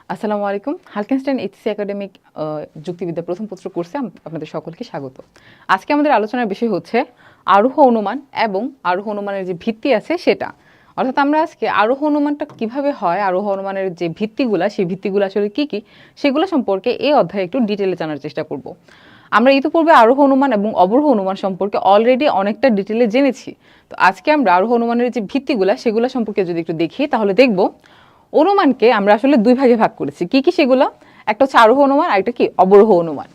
আসসালামু আলাইকুম। হালকেনস্টাইন HSC academic যুক্তিবিদ্যা প্রথম পত্র কোর্সে আপনাদের সকলকে স্বাগত। আজকে আমাদের আলোচনার বিষয় হচ্ছে আরোহ অনুমান এবং আরোহ অনুমানের যে ভিত্তি আছে সেটা। অর্থাৎ আমরা আজকে আরোহ অনুমানটা কিভাবে হয়, আরোহ অনুমানের যে ভিত্তিগুলা সেই ভিত্তিগুলো আসলে কি কি সেগুলো সম্পর্কে এই অধ্যায়ে একটু ডিটেলে জানার চেষ্টা করব। আমরা ইতিপূর্বে আরোহ অনুমান এবং অবরোহ অনুমান সম্পর্কে অলরেডি অনেকটা ডিটেলে জেনেছি। তো আজকে আমরা আরোহ অনুমানের যে ভিত্তিগুলা সেগুলো সম্পর্কে যদি একটু দেখি তাহলে দেখব অনুমানকে আমরা আসলে দুই ভাগে ভাগ করেছি। কি কি সেগুলো? একটা হচ্ছে আরোহ অনুমান আর একটা কি অবরোহ অনুমান।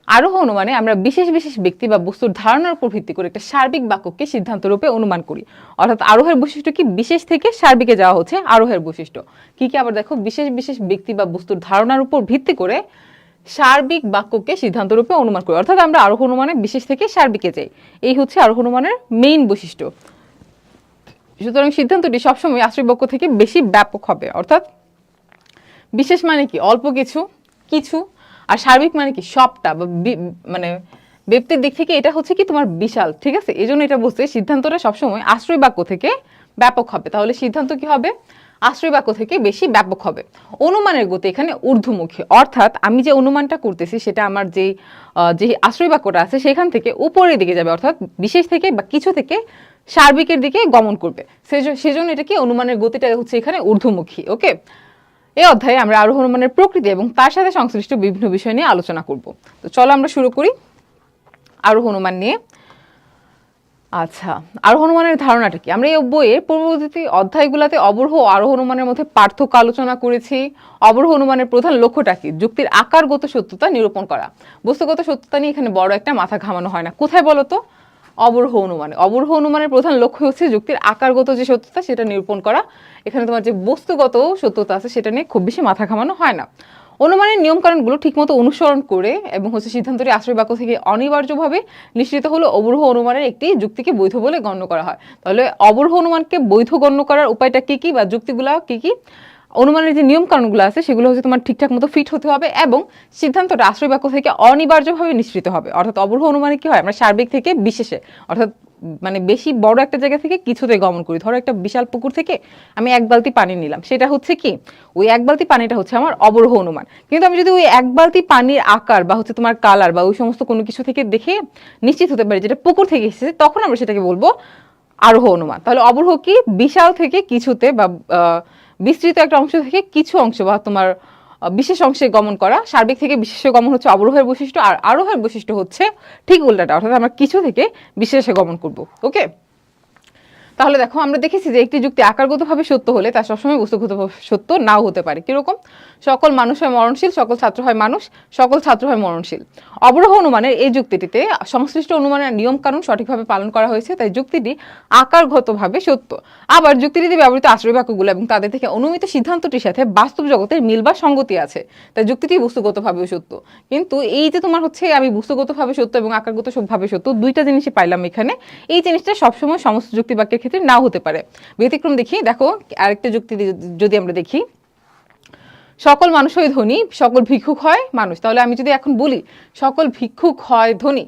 আরোহ অনুমানে আমরা বিশেষ বিশেষ ব্যক্তি বা বস্তুর ধারণার উপর ভিত্তি করে একটা সার্বিক বাক্যকে সিদ্ধান্ত রূপে অনুমান করি। অর্থাৎ আরোহের বৈশিষ্ট্য কি বিশেষ থেকে সার্বিকে যাওয়া হচ্ছে আরোহের বৈশিষ্ট্য। কি কি আবার দেখো, বিশেষ বিশেষ ব্যক্তি বা বস্তুর ধারণার উপর ভিত্তি করে সার্বিক বাক্যকে সিদ্ধান্ত রূপে অনুমান করি। অর্থাৎ আমরা আরোহ অনুমানে বিশেষ থেকে সার্বিকে যাই। এই হচ্ছে আরোহ অনুমানের মেইন বৈশিষ্ট্য। সুতরাং সিদ্ধান্তটি সবসময় আশ্রয় বাক্য থেকে বেশি ব্যাপক হবে। অর্থাৎ বিশেষ মানে কি অল্প কিছু কিছু, আর সার্বিক মানে কি সবটা বা মানে ব্যক্তির দিক থেকে এটা হচ্ছে কি তোমার বিশাল, ঠিক আছে। এই জন্য এটা বলছে সিদ্ধান্তটা সবসময় আশ্রয় বাক্য থেকে ব্যাপক হবে। তাহলে সিদ্ধান্ত কি হবে? আশ্রয় বাক্য থেকে বেশি ব্যাপক হবে। অনুমানের গতি এখানে ঊর্ধ্বমুখী, অর্থাৎ আমি যে অনুমানটা করতেছি সেটা আমার যে আশ্রয় বাক্যটা আছে সেখান থেকে উপরের দিকে যাবে, অর্থাৎ বিশেষ থেকে বা কিছু থেকে সার্বিকের দিকে গমন করবে। সেজন্য এটা কি অনুমানের গতিটা হচ্ছে এখানে ঊর্ধ্বমুখী। ওকে, এই অধ্যায়ে আমরা আরোহ অনুমানের প্রকৃতি এবং তার সাথে সংশ্লিষ্ট বিভিন্ন বিষয় নিয়ে আলোচনা করব। তো চলো আমরা শুরু করি আরোহ অনুমান নিয়ে। আচ্ছা, আরোহ অনুমানের ধারণাটা কি? আমরা এই বইয়ের পূর্ববর্তী অধ্যায়গুলোতে অবরোহ ও আরোহ অনুমানের মধ্যে পার্থক্য আলোচনা করেছি। অবরোহ অনুমানের প্রধান লক্ষ্যটা কি? যুক্তির আকারগত সত্যতা নিরূপণ করা। বস্তুগত সত্যতা নিয়ে এখানে বড় একটা মাথা ঘামানো হয় না। কোথায় বলো তো? অবরোহ অনুমানে। অবরোহ অনুমানের প্রধান লক্ষ্য হচ্ছে যুক্তির আকারগত যে সত্যতা সেটা নিরূপণ করা। এখানে তোমার যে বস্তুগত সত্যতা আছে সেটা নিয়ে খুব বেশি মাথা ঘামানো হয় না। অনুমানের নিয়মকানুনগুলো ঠিকমতো অনুসরণ করে এবং হচ্ছে সিদ্ধান্তটি আশ্রয় বাক্য থেকে অনিবার্যভাবে নিশ্চিত হলে অবরোহ অনুমানের একটি যুক্তিকে বৈধ বলে গণ্য করা হয়। তাহলে অবরোহ অনুমানকে বৈধ গণ্য করার উপায়টা কি কি বা যুক্তিগুলো কি কি? অনুমানের যে নিয়ম কানুনগুলো আছে সেগুলো হচ্ছে তোমার ঠিকঠাক মতো ফিট হতে হবে এবং সিদ্ধান্তটা আশ্রয় বাক্য থেকে অনিবার্যভাবে নিশ্চিত হবে। অর্থাৎ অবরোহ অনুমানে কি হয়? আমরা সার্বিক থেকে বিশেষে, অর্থাৎ মানে বেশি বড় একটা জায়গা থেকে কিছুতে গমন করি। ধরো একটা বিশাল পুকুর থেকে আমি এক বালতি পানি নিলাম, সেটা হচ্ছে কি ওই এক বালতি পানিটা হচ্ছে আমার অবরোহ অনুমান। কিন্তু আমি যদি ওই এক বালতি পানির আকার বা হচ্ছে তোমার কালার বা ওই সমস্ত কোনো কিছু থেকে দেখে নিশ্চিত হতে পারি যেটা পুকুর থেকে এসেছে, তখন আমরা সেটাকে বলবো আরোহ অনুমান। তাহলে অবরোহ কি? বিশাল থেকে কিছুতে বা বিস্তৃত একটা অংশ থেকে কিছু অংশ বা তোমার বিশেষ অংশে গমন করা। সার্বিক থেকে বিশেষে গমন হচ্ছে অবরোহের বৈশিষ্ট্য, আর আরোহের বৈশিষ্ট্য হচ্ছে ঠিক উল্টাটা, অর্থাৎ আমরা কিছু থেকে বিশেষে গমন করব। ওকে, তাহলে দেখো আমরা দেখেছি যে একটি যুক্তি আকারগতভাবে সত্য হলে তা সবসময় বস্তুগতভাবে সত্য নাও হতে পারে। কিরকম? সকল মানুষ হয় মরণশীল, সকল ছাত্র হয় মানুষ, সকল ছাত্র হয় মরণশীল। অবরোহ অনুমানের এই যুক্তিটিতে সংশ্লিষ্ট অনুমানের নিয়ম কানুন সঠিকভাবে পালন করা হয়েছে, তাই যুক্তিটি আকারগতভাবে সত্য। আবার যুক্তিটিতে ব্যবহৃত আশ্রয় বাক্যগুলো এবং তাদের থেকে অনুমিত সিদ্ধান্তটির সাথে বাস্তব জগতের মিল বা সঙ্গতি আছে, তাই যুক্তিটি বস্তুগতভাবেও সত্য। কিন্তু এই যে তোমার হচ্ছে আমি বস্তুগতভাবে সত্য এবং আকারগতভাবে সত্য দুইটা জিনিসই পাইলাম এখানে, এই জিনিসটা সবসময় সমস্ত যুক্তি বাক্যের ক্ষেত্রে নাও হতে পারে। ব্যতিক্রম দেখি, দেখো আরেকটা যুক্তি যদি আমরা দেখি, সকল মানুষ হয় ধনী, সকল ভিক্ষুক হয় মানুষ। তাহলে আমি যদি এখন বলি সকল ভিক্ষুক হয় ধনী,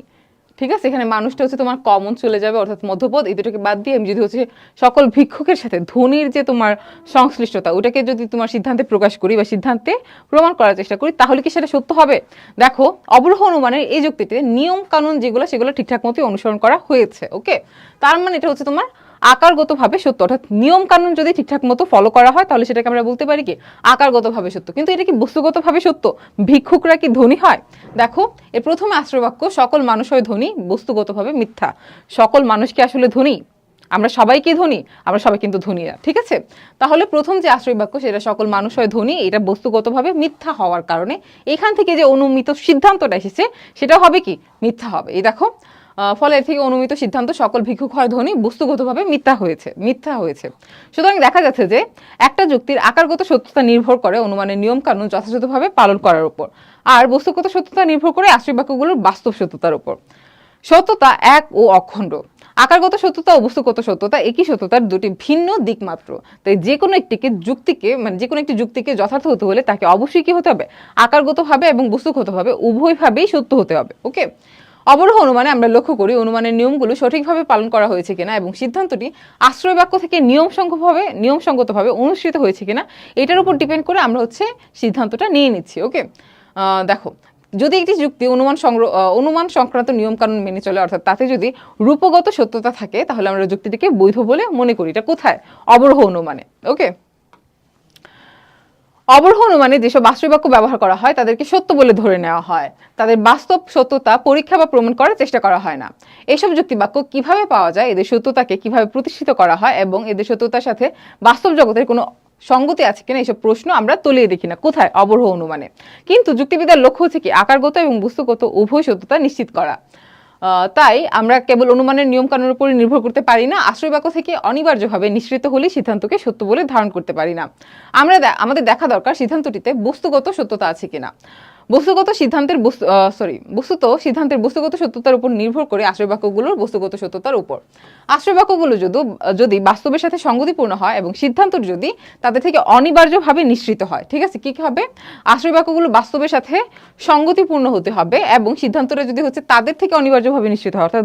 ঠিক আছে, এখানে মানুষটা হচ্ছে তোমার কমন চলে যাবে, অর্থাৎ মধ্যপদ, এই দুটোকে বাদ দিয়ে আমি যদি হচ্ছে সকল ভিক্ষুকের সাথে ধনীর যে তোমার সংশ্লিষ্টতা ওটাকে যদি তোমার সিদ্ধান্তে প্রকাশ করি বা সিদ্ধান্তে প্রমাণ করার চেষ্টা করি, তাহলে কি সেটা সত্য হবে? দেখো অবরোহ অনুমানের এই যুক্তিতে নিয়ম কানুন যেগুলো সেগুলো ঠিকঠাক মতোই অনুসরণ করা হয়েছে। ওকে, তার মানে এটা হচ্ছে তোমার আকারগতভাবে সত্য, অর্থাৎ নিয়ম কানুন যদি ঠিকঠাক মতো ফলো করা হয় তাহলে সেটাকে আমরা বলতে পারি কি আকারগতভাবে সত্য। কিন্তু এটা কি বস্তুগতভাবে সত্য? ভিক্ষুকরা কি ধনী হয়? দেখো এর প্রথমে আশ্রয় বাক্য সকল মানুষ হয় ধনী, বস্তুগতভাবে মিথ্যা। সকল মানুষ কি আসলে ধনী? আমরা সবাই কি ধনী? আমরা সবাই কিন্তু ধনী না, ঠিক আছে। তাহলে প্রথম যে আশ্রয় বাক্য সেটা সকল মানুষ হয় ধনী, এটা বস্তুগতভাবে মিথ্যা হওয়ার কারণে এখান থেকে যে অনুমিত সিদ্ধান্তটা এসেছে সেটা হবে কি মিথ্যা হবে। এই দেখো ফলে এর থেকে অনুমিত সিদ্ধান্ত সকল ভিক্ষুক হয় ধনী বস্তুগতভাবে মিথ্যা হয়েছে। সুতরাং দেখা যাচ্ছে যে একটা যুক্তির আকারগত সত্যতা নির্ভর করে অনুমানের নিয়ম কানুন যথাযথভাবে পালন করার উপর, আর বস্তুগত সত্যতা নির্ভর করে আশ্রয় বাক্যগুলোর বাস্তব সত্যতার উপর। সত্যতা এক ও অখণ্ড। আকারগত সত্যতা ও বস্তুগত সত্যতা একই সত্যতার দুটি ভিন্ন দিক মাত্র। তাই যে কোনো একটি যুক্তিকে যথার্থ হতে হলে তাকে অবশ্যই কি হতে হবে? আকারগতভাবে এবং বস্তুগতভাবে উভয়ভাবেই সত্য হতে হবে। ওকে, অবরোহ অনুমানে আমরা লক্ষ্য করি অনুমানের নিয়মগুলো সঠিকভাবে পালন করা হয়েছে কিনা এবং সিদ্ধান্তটি আশ্রয় বাক্য থেকে নিয়মসঙ্গতভাবে অনুসৃত হয়েছে কিনা এটার উপর ডিপেন্ড করে আমরা হচ্ছে সিদ্ধান্তটা নিয়ে নিচ্ছি। ওকে, দেখো, যদি একটি যুক্তি অনুমান সংক্রান্ত নিয়ম কানুন মেনে চলে, অর্থাৎ তাতে যদি রূপগত সত্যতা থাকে, তাহলে আমরা যুক্তিটিকে বৈধ বলে মনে করি। এটা কোথায়? অবরোহ অনুমানে। ওকে, অবরোহ অনুমানে যেসব আশ্রয় বাক্য ব্যবহার করা হয় তাদেরকে সত্য বলে ধরে নেওয়া হয়, তাদের বাস্তব সত্যতা পরীক্ষা বা প্রমাণ করার চেষ্টা করা হয় না। এসব যুক্তি বাক্য কিভাবে পাওয়া যায়, এদের সত্যতাকে কিভাবে প্রতিষ্ঠিত করা হয় এবং এদের সত্যতার সাথে বাস্তব জগতের কোনো সঙ্গতি আছে কিনা, এইসব প্রশ্ন আমরা তলিয়ে দেখি না। কোথায়? অবরোহ অনুমানে। কিন্তু যুক্তিবিদ্যার লক্ষ্য হচ্ছে কি আকারগত এবং বস্তুগত উভয় সত্যতা নিশ্চিত করা। তাই আমরা কেবল অনুমানের নিয়ম কানুনের উপর নির্ভর করতে পারি না, আশ্রয় বাক্য থেকে অনিবার্যভাবে নিঃসৃত হলে সিদ্ধান্তকে সত্য বলে ধারণ করতে পারি না। আমাদের দেখা দরকার সিদ্ধান্তটিতে বস্তুগত সত্যতা আছে কিনা। বস্তুত সিদ্ধান্তের বস্তুগত সত্যতার উপর নির্ভর করে আশ্রয় বাক্যগুলোর বস্তুগত সত্যতার উপর। আশ্রয় বাক্যগুলো যদি বাস্তবের সাথে সঙ্গতিপূর্ণ হয় এবং সিদ্ধান্ত যদি তাদের থেকে অনিবার্যভাবে নিঃসৃত হয়, ঠিক আছে, কি হবে? আশ্রয় বাক্যগুলো বাস্তবের সাথে সঙ্গতিপূর্ণ হতে হবে এবং সিদ্ধান্তটা যদি হচ্ছে তাদের থেকে অনিবার্যভাবে নিঃসৃত হয়, অর্থাৎ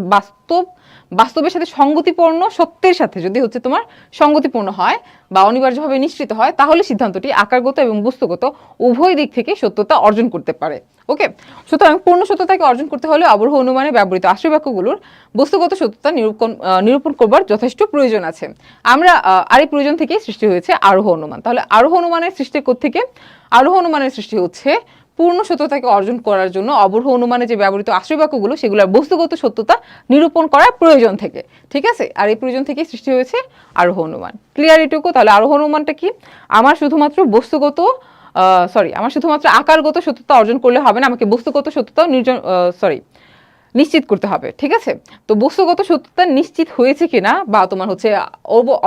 বাস্তবের সাথে সঙ্গতিপূর্ণ সত্যের সাথে যদি হচ্ছে তোমার সঙ্গতিপূর্ণ হয় বা অনিবার্যভাবে নিশ্চিত হয়, তাহলে সিদ্ধান্তটি আকারগত এবং বস্তুগত উভয় দিক থেকে সত্যতা অর্জন করতে পারে। ওকে, সুতরাং পূর্ণ সত্যতাকে অর্জন করতে হলে অবরোহ অনুমানে ব্যবহৃত আশ্রয় বাক্যগুলোর বস্তুগত সত্যতা নিরূপণ করবার যথেষ্ট প্রয়োজন আছে। আর এই প্রয়োজন থেকেই সৃষ্টি হয়েছে আরোহ অনুমান। তাহলে আরোহ অনুমানের সৃষ্টি কোত্থেকে? আরোহ অনুমানের সৃষ্টি হচ্ছে পূর্ণ সত্যতাকে অর্জন করার জন্য অবরোহ অনুমানে যে ব্যবহৃত আশ্রয় বাক্যগুলো সেগুলোর বস্তুগত সত্যতা নিরূপণ করার প্রয়োজন থেকে, ঠিক আছে। আর এই প্রয়োজন থেকেই সৃষ্টি হয়েছে আরোহ অনুমান। ক্লিয়ার এটুকু? তাহলে আরোহ অনুমানটা কি? আমার শুধুমাত্র আকারগত সত্যতা অর্জন করলে হবে না, আমাকে বস্তুগত সত্যতাও নিশ্চিত করতে হবে, ঠিক আছে। তো বস্তুগত সত্যতা নিশ্চিত হয়েছে কিনা বা তোমার হচ্ছে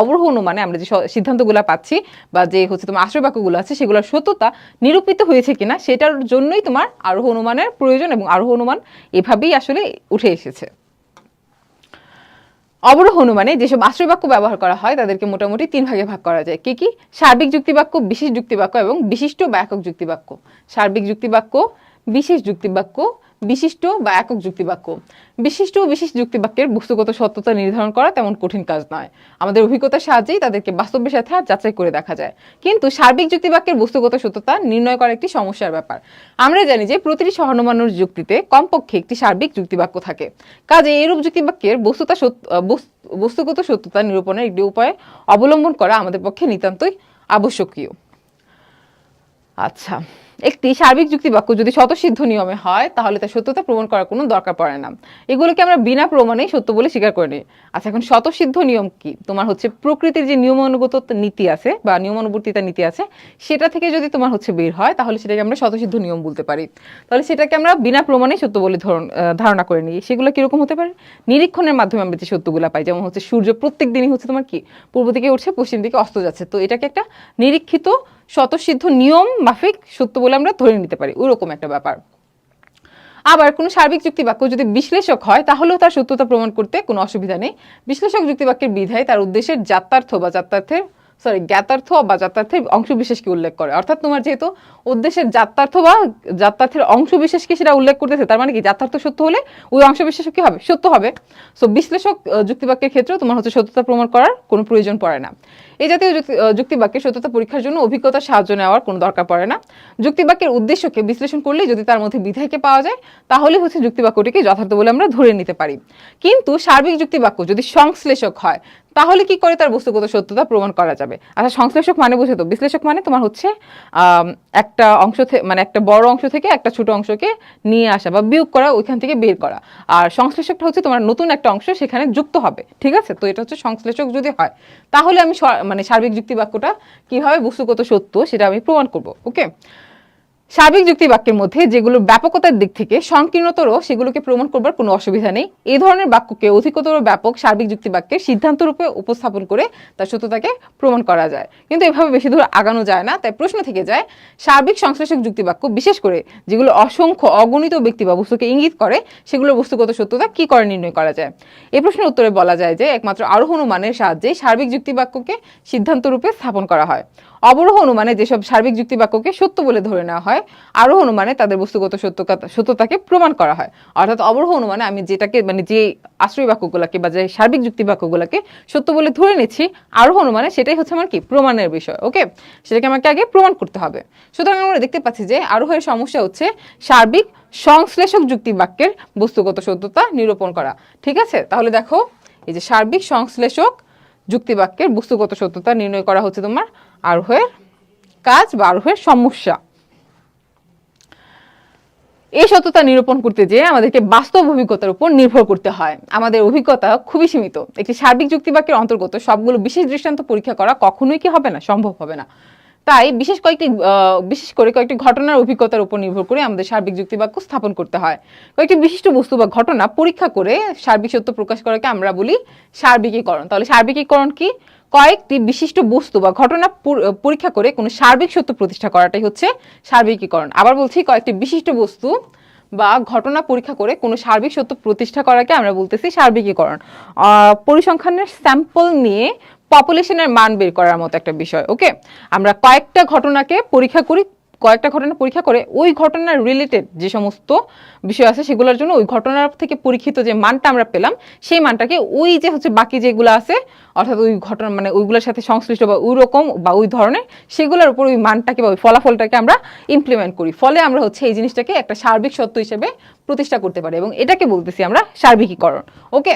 অবরোহ অনুমানে আমরা যে সিদ্ধান্তগুলো পাচ্ছি বা যে হচ্ছে তোমার আশ্রয় বাক্যগুলো আছে সেগুলোর সত্যতা নিরূপিত হয়েছে কিনা সেটার জন্যই তোমার আরোহ অনুমানের প্রয়োজন এবং আরোহ অনুমান এভাবেই আসলে উঠে এসেছে। অবরোহ অনুমানে যেসব আশ্রয় বাক্য ব্যবহার করা হয় তাদেরকে মোটামুটি 3 ভাগে ভাগ করা যায়। কি? সার্বিক যুক্তিবাক্য, বিশেষ যুক্তিবাক্য এবং বিশিষ্ট বা একক যুক্তিবাক্য। সার্বিক যুক্তিবাক্য, বিশেষ যুক্তিবাক্য, বিশিষ্ট বা একক যুক্তিবাক্য। বিশিষ্ট ও বিশেষ যুক্তিবাক্যের বস্তুগত সত্যতা নির্ধারণ করা তেমন কঠিন কাজ নয়, আমাদের অভিজ্ঞতার সাহায্যেই তাদেরকে বাস্তবের সাথে যাচাই করে দেখা যায়। কিন্তু সার্বিক যুক্তিবাক্যের বস্তুগত সত্যতা নির্ণয় করা একটি সমস্যার ব্যাপার। আমরা জানি যে প্রতিটি সহনুমানের যুক্তিতে কমপক্ষে একটি সার্বিক যুক্তিবাক্য থাকে। কাজে এরূপ যুক্তিবাক্যের বস্তুগত সত্যতা নিরূপণের একটি উপায় অবলম্বন করা আমাদের পক্ষে নিতান্তই আবশ্যকীয়। আচ্ছা, একটি সার্বিক যুক্তিবাক্য যদি স্বতঃসিদ্ধ নিয়মে হয় তাহলে তার সত্যতা প্রমাণ করার কোনো দরকার পড়ে না, এগুলোকে আমরা বিনা প্রমাণেই সত্য বলে স্বীকার করে নিই। আচ্ছা, এখন স্বতঃসিদ্ধ নিয়ম কি? তোমার হচ্ছে প্রকৃতির যে নিয়মানুগত নীতি আছে বা নিয়মানুবর্তিতা নীতি আছে সেটা থেকে যদি তোমার হচ্ছে বের হয় তাহলে সেটাকে আমরা স্বতঃসিদ্ধ নিয়ম বলতে পারি। তাহলে সেটাকে আমরা বিনা প্রমাণেই সত্য বলে ধারণা করে নিই। সেগুলো কিরকম হতে পারে? নিরীক্ষণের মাধ্যমে আমরা যে সত্যগুলো পাই, যেমন হচ্ছে সূর্য প্রত্যেক দিনই হচ্ছে তোমার কি পূর্ব দিকে উঠছে পশ্চিম দিকে অস্ত যাচ্ছে, তো এটাকে একটা নিরীক্ষিত স্বতঃসিদ্ধ নিয়ম মাফিক সত্য বলে আমরা ধরে নিতে পারি, ওরকম একটা ব্যাপার। আবার কোনো সার্বিক যুক্তিবাক্য যদি বিশ্লেষক হয় তাহলেও তার সত্যতা প্রমাণ করতে কোনো অসুবিধা নেই। বিশ্লেষক যুক্তিবাক্যের বিধায় তার উদ্দেশ্যের জ্ঞাতার্থ বা যাত্রার্থের অংশ বিশেষকে উল্লেখ করে। অর্থাৎ তোমার যেহেতু উদ্দেশ্যের যাত্রার্থ বা যাত্রার্থের অংশ বিশেষকে সেটা উল্লেখ করতেছে, তার মানে কি যাত্রার্থ সত্য হলে ওই অংশ বিশেষ কি হবে? সত্য হবে। সো বিশ্লেষক যুক্তিবাক্যের ক্ষেত্রে তোমার হচ্ছে সত্যতা প্রমাণ করার কোনো প্রয়োজন পড়ে না। এই জাতীয় যুক্তিবাক্যের সত্যতা পরীক্ষার জন্য অভিজ্ঞতার সাহায্য নেওয়ার কোনো দরকার পড়ে না। যুক্তিবাক্যের উদ্দেশ্যকে বিশ্লেষণ করলে যদি তার মধ্যে বিধায়কে পাওয়া যায় তাহলে হচ্ছে যুক্তিবাক্যটিকে যথার্থ বলে আমরা ধরে নিতে পারি। কিন্তু সার্বিক যুক্তিবাক্য যদি সংশ্লেষক হয় তাহলে কি করে তার বস্তুগত সত্যতা প্রমাণ করা যাবে? আচ্ছা, সংশ্লেষক মানে বুঝে তো, বিশ্লেষক মানে তোমার হচ্ছে একটা অংশ মানে একটা বড় অংশ থেকে একটা ছোট অংশকে নিয়ে আসা বা বিয়োগ করা, ওইখান থেকে বের করা। আর সংশ্লেষকটা হচ্ছে তোমার নতুন একটা অংশ সেখানে যুক্ত হবে, ঠিক আছে। তো এটা হচ্ছে সংশ্লেষক যদি হয় তাহলে আমি সার্বিক যুক্তিবাক্যটা কিভাবে বস্তুগত সত্য সেটা আমি প্রমাণ করব। ওকে, সার্বিক যুক্তিবাক্যের মধ্যে যেগুলো ব্যাপকতার দিক থেকে সংকীর্ণতর সেগুলোকে প্রমাণ করবার কোনো অসুবিধা নেই। এই ধরনের বাক্যকে অধিকতর ব্যাপক সার্বিক যুক্তিবাক্যের সিদ্ধান্ত রূপে উপস্থাপন করে তার সত্যতাকে প্রমাণ করা যায়, কিন্তু এভাবে বেশি দূর আগানো যায় না। তাই প্রশ্ন থেকে যায় সার্বিক সংশ্লেষক যুক্তিবাক্য বিশেষ করে যেগুলো অসংখ্য অগণিত ব্যক্তি বা বস্তুকে ইঙ্গিত করে সেগুলোর বস্তুগত সত্যতা কি করে নির্ণয় করা যায়? এই প্রশ্নের উত্তরে বলা যায় যে একমাত্র আরোহ অনুমানের সাহায্যে সার্বিক যুক্তিবাক্যকে সিদ্ধান্ত রূপে স্থাপন করা হয়। অবরোহ অনুমানে যেসব সার্বিক যুক্তি বাক্যকে সত্য বলে ধরে নেওয়া হয়, আরোহ অনুমানে তাদের বস্তুগত সত্যতাকে প্রমাণ করা হয়। অর্থাৎ অবরোহ অনুমানে আমি যেটাকে মানে যে আশ্রয় বাক্যগুলোকে বা যে সার্বিক যুক্তি বাক্যগুলোকে সত্য বলে ধরে নিচ্ছি, আরোহ অনুমানে সেটাই হচ্ছে আমার কি প্রমাণের বিষয়। ওকে, সেটাকে আমাকে আগে প্রমাণ করতে হবে। সুতরাং আমরা দেখতে পাচ্ছি যে আরোহের সমস্যা হচ্ছে সার্বিক সংশ্লেষক যুক্তি বাক্যের বস্তুগত সত্যতা নিরূপণ করা। ঠিক আছে, তাহলে দেখো এই যে সার্বিক সংশ্লেষক যুক্তি বাক্যের বস্তুগত সত্যতা নির্ণয় করা হচ্ছে তোমার আরোহের কাজ বা আরোহের সমস্যা। এই সত্যতা নিরূপণ করতে যেয়ে আমাদেরকে বাস্তব অভিজ্ঞতার উপর নির্ভর করতে হয়। আমাদের অভিজ্ঞতা খুবই সীমিত। একটি সার্বিক যুক্তি বাক্যের অন্তর্গত সবগুলো বিশেষ দৃষ্টান্ত পরীক্ষা করা কখনোই কি হবে না, সম্ভব হবে না। তাই বিশেষ করে কয়েকটি ঘটনার অভিজ্ঞতার উপর নির্ভর করে আমাদের সার্বিক যুক্তি বাক্য স্থাপন করতে হয়। কয়েকটি বিশিষ্ট বস্তু বা ঘটনা পরীক্ষা করে সার্বিক সত্য প্রকাশ করাকে আমরা বলি সার্বিকীকরণ। তাহলে সার্বিকীকরণ কি? কয়েকটি বিশিষ্ট বস্তু বা ঘটনা পরীক্ষা করে কোনো সার্বিক সত্য প্রতিষ্ঠা করাটাই হচ্ছে সার্বিকীকরণ। আবার বলছি, কয়েকটি বিশিষ্ট বস্তু বা ঘটনা পরীক্ষা করে কোনো সার্বিক সত্য প্রতিষ্ঠা করাকে আমরা বলতেছি সার্বিকীকরণ। পরিসংখ্যানের স্যাম্পল নিয়ে পপুলেশনের মান বের করার মতো একটা বিষয়। ওকে, আমরা কয়েকটা ঘটনা পরীক্ষা করে ওই ঘটনার রিলেটেড যে সমস্ত বিষয় আছে সেগুলোর জন্য ওই ঘটনার থেকে পরীক্ষিত যে মানটা আমরা পেলাম সেই মানটাকে ওই যে হচ্ছে বাকি যেগুলো আছে অর্থাৎ ওই ঘটনা মানে ওইগুলোর সাথে সংশ্লিষ্ট বা ওই রকম বা ওই ধরনের সেগুলোর উপর ওই মানটাকে বা ওই ফলাফলটাকে আমরা ইমপ্লিমেন্ট করি। ফলে আমরা হচ্ছে এই জিনিসটাকে একটা সার্বিক সত্য হিসেবে প্রতিষ্ঠা করতে পারি এবং এটাকে বলতেছি আমরা সার্বিকীকরণ। ওকে,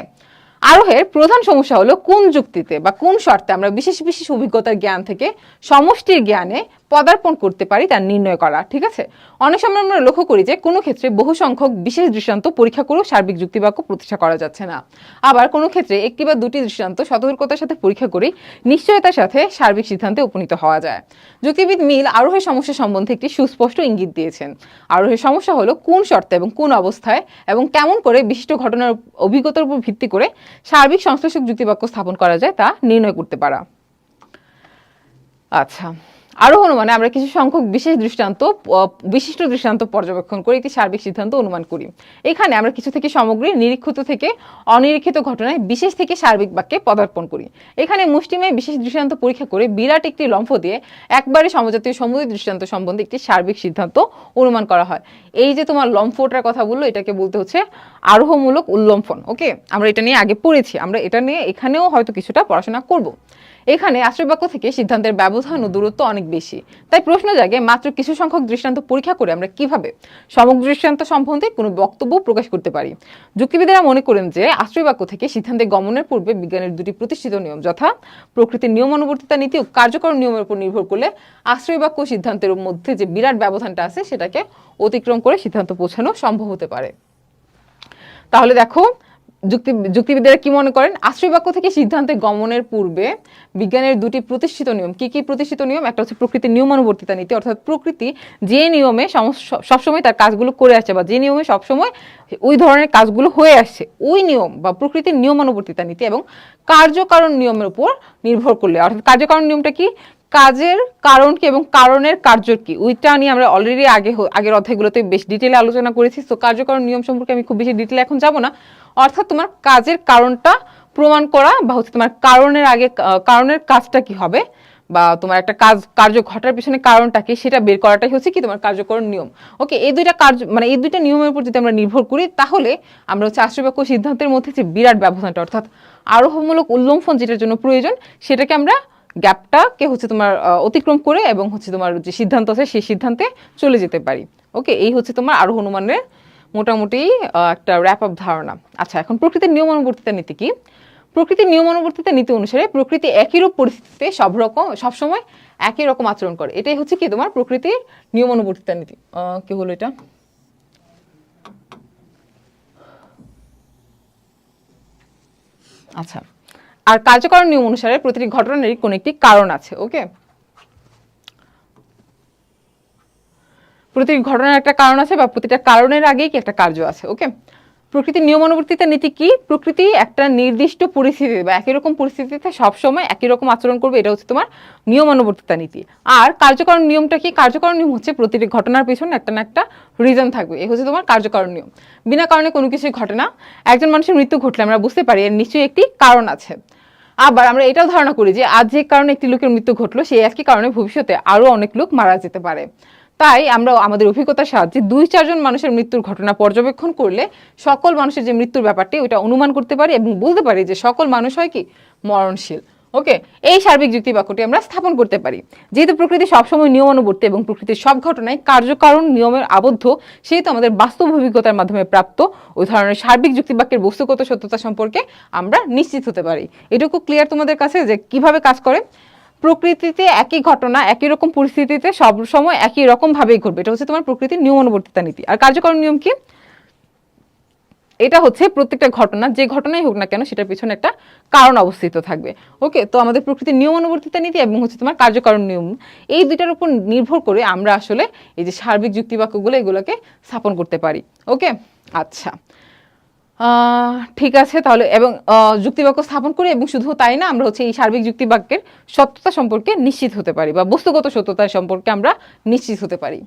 আরোহের প্রধান সমস্যা হলো কোন যুক্তিতে বা কোন শর্তে আমরা বিশেষ বিশেষ অভিজ্ঞতার জ্ঞান থেকে সমষ্টির জ্ঞানে পদার্পণ করতে পারি তা নির্ণয় করা। ঠিক আছে, অনেক সময় আমরা লক্ষ্য করি যে কোনো ক্ষেত্রে বহু সংখ্যক বিশেষ দৃষ্টান্ত পরীক্ষা করেও সার্বিক যুক্তিবাক্য প্রতিষ্ঠা করা যাচ্ছে না। আবার কোনো ক্ষেত্রে একটি বা দুটি দৃষ্টান্ত সতর্কতার সাথে পরীক্ষা করে নিশ্চয়তার সাথে সার্বিক সিদ্ধান্তে উপনীত হওয়া যায়। যুক্তিবিদ মিল আরোহের সমস্যা সম্বন্ধে একটি সুস্পষ্ট ইঙ্গিত দিয়েছেন। আরোহের সমস্যা হলো কোন শর্তে এবং কোন অবস্থায় এবং কেমন করে বিশিষ্ট ঘটনার অভিজ্ঞতার উপর ভিত্তি করে সার্বিক সংশ্লেষক যুক্তিবাক্য স্থাপন করা যায় তা নির্ণয় করতে পারা। আচ্ছা, আরোহ অনুমানে আমরা কিছু সংখ্যক বিশিষ্ট দৃষ্টান্ত পর্যবেক্ষণ করে একটি সার্বিক সিদ্ধান্ত অনুমান করি। এখানে আমরা কিছু থেকে সামগ্রী নিরীক্ষিত থেকে অনিরীক্ষিত ঘটনায় বিশেষ থেকে সার্বিক বাক্যে পদার্পণ করি। এখানে মুষ্টিমেয় বিশেষ দৃষ্টান্ত পরীক্ষা করে বিরাট একটি লম্ফ দিয়ে একবারে সমজাতীয় সমুদ্র দৃষ্টান্ত সম্বন্ধে একটি সার্বিক সিদ্ধান্ত অনুমান করা হয়। এই যে তোমার লম্ফটার কথা বললো, এটাকে বলতে হচ্ছে আরোহমূলক উল্লম্ফন। ওকে, আমরা এটা নিয়ে আগে পড়েছি, আমরা এটা নিয়ে এখানেও হয়তো কিছুটা পড়াশোনা করব। এখানে আশ্রয়বাক্য থেকে সিদ্ধান্তের ব্যবধান ও দূরত্ব অনেক বেশি। তাই প্রশ্ন জাগে মাত্র কিছু সংখ্যক দৃষ্টান্ত পরীক্ষা করে আমরা কিভাবে সমগ্র দৃষ্টান্ত সম্বন্ধে কোনো বক্তব্য প্রকাশ করতে পারি। যুক্তিবিদেরা মনে করেন যে আশ্রয়বাক্য থেকে সিদ্ধান্তে গমনের পূর্বে বিজ্ঞানের দুটি প্রতিষ্ঠিত নিয়ম যথা প্রকৃতির নিয়মানুবর্তিতা নীতি ও কার্যকর নিয়মের উপর নির্ভর করলে আশ্রয়বাক্য সিদ্ধান্তের মধ্যে যে বিরাট ব্যবধানটা আছে সেটাকে অতিক্রম করে সিদ্ধান্ত পৌঁছানো সম্ভব হতে পারে। তাহলে দেখো, যুক্তিবিদেরা কি মনে করেন? আশ্রয়বাক্য থেকে সিদ্ধান্তে গমনের পূর্বে বিজ্ঞানের দুটি প্রতিষ্ঠিত নিয়ম। কি কি প্রতিষ্ঠিত নিয়ম? একটা হচ্ছে প্রকৃতির নিয়মানুবর্তিতা নীতি, অর্থাৎ প্রকৃতি যে নিয়মে সবসময় তার কাজগুলো করে আসছে বা যে নিয়মে সবসময় ওই ধরনের কাজগুলো হয়ে আসছে ওই নিয়ম বা প্রকৃতির নিয়মানুবর্তিতা নীতি, এবং কার্যকারণ নিয়মের উপর নির্ভর করলে, অর্থাৎ কার্যকারণ নিয়মটা কি? কাজের কারণ কি এবং কারণের কার্য কি, ওইটা নিয়ে আমরা অলরেডি আগের অধ্যায়গুলোতে বেশ ডিটেলে আলোচনা করেছি। তো কার্যকারণ নিয়ম সম্পর্কে আমি খুব বেশি ডিটেলে এখন যাব না। অর্থাৎ তোমার কাজের কারণটা প্রমাণ করা বা হচ্ছে তোমার কারণের কাজটা কি হবে বা তোমার একটা কার্য ঘটার পিছনে কারণটা কি সেটা বের করাটাই হচ্ছে কি তোমার কার্যকরণ নিয়ম। ওকে, এই দুইটা নিয়মের উপর যদি আমরা নির্ভর করি তাহলে আমরা হচ্ছে আশ্রয়বাক্য সিদ্ধান্তের মধ্যে যে বিরাট ব্যবধানটা অর্থাৎ আরোহমূলক উল্লম্ফন যেটার জন্য প্রয়োজন সেটাকে আমরা গ্যাপটাকে হচ্ছে তোমার অতিক্রম করে এবং হচ্ছে তোমার যে সিদ্ধান্ত আছে সেই সিদ্ধান্তে চলে যেতে পারি। ওকে, এই হচ্ছে তোমার আরোহ অনুমানের মোটামুটি একটা র্যাপ আপ ধারণা। আচ্ছা, এখন প্রকৃতির নিয়মানুবর্তিতা নীতি কি? প্রকৃতির নিয়মানুবর্তিতা নীতি অনুসারে প্রকৃতি একইরূপ পরিস্থিতিতে সবসময় একই রকম আচরণ করে। এটাই হচ্ছে কি তোমার প্রকৃতির নিয়মানুবর্তিতা নীতি। কি হলো এটা? আচ্ছা, আর কার্যকরণ নিয়ম অনুসারে প্রতিটি ঘটনারই কোন একটি কারণ আছে। ওকে, প্রতিটি ঘটনার একটা কারণ আছে বা প্রতিটা কারণের আগেই কি একটা কার্য আছে। ওকে, প্রকৃতির নিয়মানুবর্তিতা নীতি কি? প্রকৃতি একটা নির্দিষ্ট পরিস্থিতি বা একই রকম পরিস্থিতিতে সবসময় একই রকম আচরণ করবে, এটা হচ্ছে তোমার নিয়মানুবর্তিতা নীতি। আর কার্যকরণ নিয়মটা কি? কার্যকরণ নিয়ম হচ্ছে প্রতিটি ঘটনার পিছনে একটা না একটা রিজন থাকবে, এই হচ্ছে তোমার কার্যকরণ নিয়ম। বিনা কারণে কোনো কিছুই ঘটে না। একজন মানুষের মৃত্যু ঘটলে আমরা বুঝতে পারি এর নিশ্চয়ই একটি কারণ আছে। আবার আমরা এটাও ধারণা করি যে আজ যে কারণে একটি লোকের মৃত্যু ঘটলো সেই একই কারণে ভবিষ্যতে আরো অনেক লোক মারা যেতে পারে। তাই আমরা আমাদের অভিজ্ঞতার সাহায্যে 2-4 জন মানুষের মৃত্যুর ঘটনা পর্যবেক্ষণ করলে সকল মানুষের যে মৃত্যুর ব্যাপারটি ওটা অনুমান করতে পারি এবং বলতে পারি যে সকল মানুষ হয় কি মরণশীল। ওকে, এই সার্বিক যুক্তি বাক্যটি আমরা স্থাপন করতে পারি। যেহেতু প্রকৃতি সবসময় নিয়মানুবর্তী এবং প্রকৃতির সব ঘটনায় কার্যকারণ নিয়মের আবদ্ধ, সেহেতু আমাদের বাস্তব অভিজ্ঞতার মাধ্যমে প্রাপ্ত ওই ধরনের সার্বিক যুক্তি বাক্যের বস্তুগত সত্যতা সম্পর্কে আমরা নিশ্চিত হতে পারি। এটুকু ক্লিয়ার তোমাদের কাছে যে কিভাবে কাজ করে? প্রকৃতিতে একই ঘটনা একই রকম পরিস্থিতিতে সব সময় একই রকম ভাবেই ঘটবে, এটা হচ্ছে তোমার প্রকৃতির নিয়মানুবর্তিতা নীতি। আর কার্যকারণ নিয়ম কি? এটা হচ্ছে প্রত্যেকটা ঘটনা, যে ঘটনাই হোক না কেন সেটার পিছনে একটা কারণ অবস্থিত থাকবে। ওকে, তো আমাদের প্রকৃতির নিয়মানুবর্তিতা নীতি এবং হচ্ছে তোমার কার্যকারণ নিয়ম, এই দুইটার উপর নির্ভর করে আমরা আসলে এই যে সার্বিক যুক্তিবাক্যগুলো এগুলোকে স্থাপন করতে পারি। ওকে, আচ্ছা, ঠিক আছে তাহলে। এবং যুক্তিবাক্য স্থাপন করি এবং শুধু তাই না, আমরা হচ্ছে এই সার্বিক যুক্তিবাক্যের সত্যতা সম্পর্কে নিশ্চিত হতে পারি বা বস্তুগত সত্যতা সম্পর্কে আমরা নিশ্চিত হতে পারি।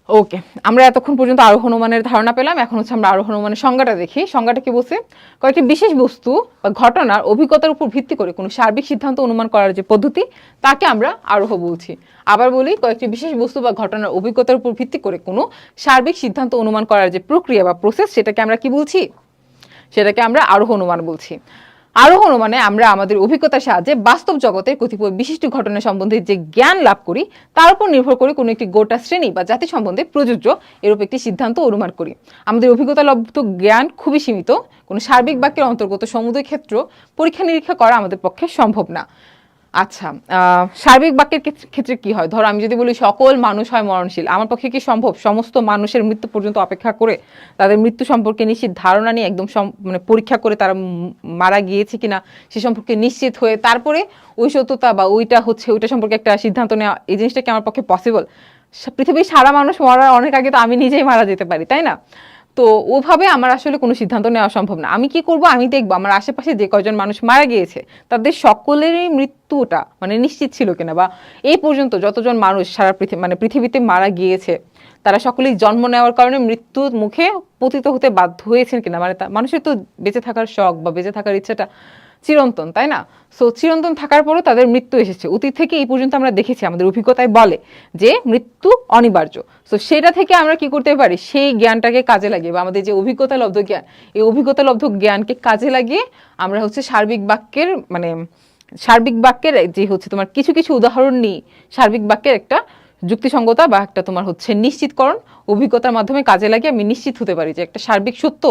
ওকে, আমরা এতক্ষণ পর্যন্ত আরোহণ অনুমানের ধারণা পেলাম। এখন হচ্ছে আমরা আরোহণ অনুমানের সংজ্ঞাটা দেখি। সংজ্ঞাটা কি বলছে? কয়েকটি বিশেষ বস্তু বা ঘটনার অভিজ্ঞতার উপর ভিত্তি করে কোনো সার্বিক সিদ্ধান্ত অনুমান করার যে পদ্ধতি তাকে আমরা আরোহ বলছি। আবার বলি, কয়েকটি বিশেষ বস্তু বা ঘটনার অভিজ্ঞতার উপর ভিত্তি করে কোনো সার্বিক সিদ্ধান্ত অনুমান করার যে প্রক্রিয়া বা প্রসেস সেটাকে আমরা কি বলছি? সেটাকে আমরা আরোহ অনুমান বলছি। আরোহ অনুমানে আমরা আমাদের অভিজ্ঞতার সাহায্যে বাস্তব জগতের কতিপয় বিশিষ্ট ঘটনা সম্বন্ধে যে জ্ঞান লাভ করি তার উপর নির্ভর করে কোনো একটি গোটা শ্রেণী বা জাতি সম্বন্ধে প্রযোজ্য এরূপ একটি সিদ্ধান্ত অনুমান করি। আমাদের অভিজ্ঞতা লব্ধ জ্ঞান খুবই সীমিত, কোনো সার্বিক বাক্যের অন্তর্গত সমুদয় ক্ষেত্র পরীক্ষা নিরীক্ষা করা আমাদের পক্ষে সম্ভব না। আচ্ছা, সার্বিক বাক্যের ক্ষেত্রে কি হয়? ধরো আমি যদি বলি সকল মানুষ হয় মরণশীল, আমার পক্ষে কি সম্ভব সমস্ত মানুষের মৃত্যু পর্যন্ত অপেক্ষা করে তাদের মৃত্যু সম্পর্কে নিশ্চিত ধারণা নিয়ে একদম মানে পরীক্ষা করে তারা মারা গিয়েছে কিনা সে সম্পর্কে নিশ্চিত হয়ে তারপরে ওই সত্যতা বা ওইটা হচ্ছে ওইটা সম্পর্কে একটা সিদ্ধান্ত নেওয়া, এই জিনিসটা কি আমার পক্ষে পসিবল? পৃথিবীর সারা মানুষ মরার অনেক আগে তো আমি নিজেই মারা যেতে পারি, তাই না? তো ওভাবে আমার আসলে কোনো সিদ্ধান্ত নেওয়া সম্ভব না। আমি কি করব? আমি দেখবো আমার আশেপাশে যে কয়জন মানুষ মারা গিয়েছে তাদের সকলেরই মৃত্যুটা মানে নিশ্চিত ছিল কিনা, বা এই পর্যন্ত যতজন মানুষ সারা মানে পৃথিবীতে মারা গিয়েছে তারা সকলেই জন্ম নেওয়ার কারণে মৃত্যুর মুখে পতিত হতে বাধ্য হয়েছেন কিনা, মানে মানুষের তো বেঁচে থাকার শখ বা বেঁচে থাকার ইচ্ছাটা চিরন্তন, তাই না? সো চিরন্তন থাকার পরও তাদের মৃত্যু এসেছে। অতীত থেকে এই পর্যন্ত আমরা দেখেছি, আমাদের অভিজ্ঞতায় বলে যে মৃত্যু অনিবার্য। সো সেটা থেকে আমরা কি করতে পারি? সেই জ্ঞানটাকে কাজে লাগিয়ে বা আমাদের যে অভিজ্ঞতা লব্ধ জ্ঞান, এই অভিজ্ঞতা লব্ধ জ্ঞানকে কাজে লাগিয়ে আমরা হচ্ছে সার্বিক বাক্যের যে হচ্ছে তোমার কিছু কিছু উদাহরণ নিই সার্বিক বাক্যের একটা যুক্তিসঙ্গতা বা একটা তোমার হচ্ছে নিশ্চিতকরণ অভিজ্ঞতার মাধ্যমে কাজে লাগিয়ে আমি নিশ্চিত হতে পারি যে একটা সার্বিক সত্য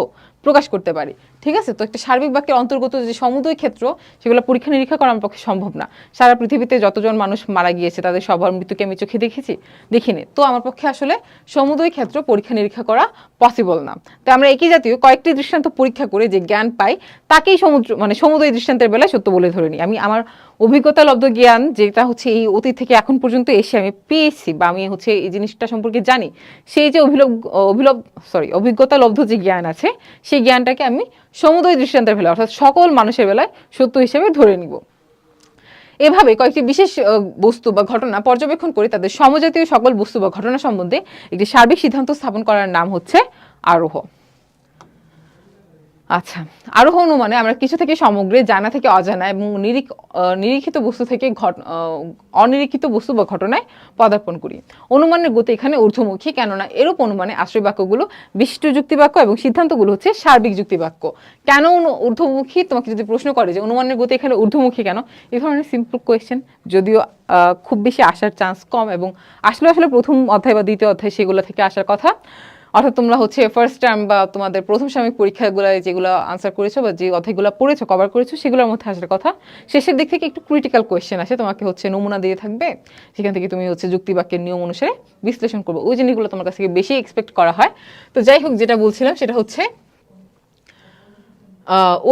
প্রকাশ করতে পারি। ঠিক আছে, তো একটা সার্বিক বাক্যের অন্তর্গত যে সমুদয় ক্ষেত্র সেগুলো পরীক্ষা নিরীক্ষা করা আমার পক্ষে সম্ভব না। সারা পৃথিবীতে যতজন মানুষ মারা গিয়েছে তাদের সবার মৃত্যুকে আমি চোখে দেখিনি, তো আমার পক্ষে আসলে সমুদয় ক্ষেত্র পরীক্ষা নিরীক্ষা করা পসিবল না। তো আমরা একই জাতীয় কয়েকটি দৃষ্টান্ত পরীক্ষা করে যে জ্ঞান পাই তাকেই সমুদয় দৃষ্টান্তের বেলায় সত্য বলে ধরে নিই। আমি আমার অভিজ্ঞতা লব্ধ জ্ঞান যেটা হচ্ছে এই অতীত থেকে এখন পর্যন্ত এসে আমি পেয়েছি বা আমি হচ্ছে এই জিনিসটা সম্পর্কে জানি, সেই যে অভিজ্ঞতা লব্ধ যে জ্ঞান আছে সেই জ্ঞানটাকে আমি সমুদয় দৃষ্টান্তের বেলায় অর্থাৎ সকল মানুষের বেলায় সত্য হিসেবে ধরে নিব। এভাবে কয়েকটি বিশেষ বস্তু বা ঘটনা পর্যবেক্ষণ করে তাদের সমজাতীয় সকল বস্তু বা ঘটনা সম্বন্ধে একটি সার্বিক সিদ্ধান্ত স্থাপন করার নাম হচ্ছে আরোহ। আচ্ছা, আরোহ অনুমানে আমরা কিছু থেকে সমগ্রে জানা থেকে অজানা এবং নিরীক্ষিত বস্তু থেকে অনিরীক্ষিত বস্তু বা ঘটনায় পদার্পণ করি। অনুমানের গতি এখানে ঊর্ধ্বমুখী, কেননা এরূপ অনুমানে আশ্রয় বাক্যগুলো বিশিষ্ট যুক্তি বাক্য এবং সিদ্ধান্তগুলো হচ্ছে সার্বিক যুক্তি বাক্য। কেন ঊর্ধ্বমুখী? তোমাকে যদি প্রশ্ন করে যে অনুমানের গতি এখানে ঊর্ধ্বমুখী কেন, এই ধরনের সিম্পল কোয়েশ্চেন যদিও খুব বেশি আসার চান্স কম, এবং আসলে প্রথম অধ্যায় বা দ্বিতীয় অধ্যায় সেগুলো থেকে আসার কথা। অর্থাৎ তোমরা হচ্ছে ফার্স্ট টার্ম বা তোমাদের প্রথম সাময়িক পরীক্ষাগুলো যেগুলো আনসার করেছো বা যে অধ্যায়গুলো পড়েছো কভার করেছো সেগুলোর মধ্যে আসার কথা। শেষের দিক থেকে একটু ক্রিটিক্যাল কোয়েশ্চেন আসে, তোমাকে হচ্ছে নমুনা দিয়ে থাকবে, সেখান থেকে তুমি হচ্ছে যুক্তি বাক্যের নিয়ম অনুসারে বিশ্লেষণ করবে। ওই জিনিসগুলো তোমার কাছ থেকে বেশি এক্সপেক্ট করা হয়। তো যাই হোক, যেটা বলছিলাম সেটা হচ্ছে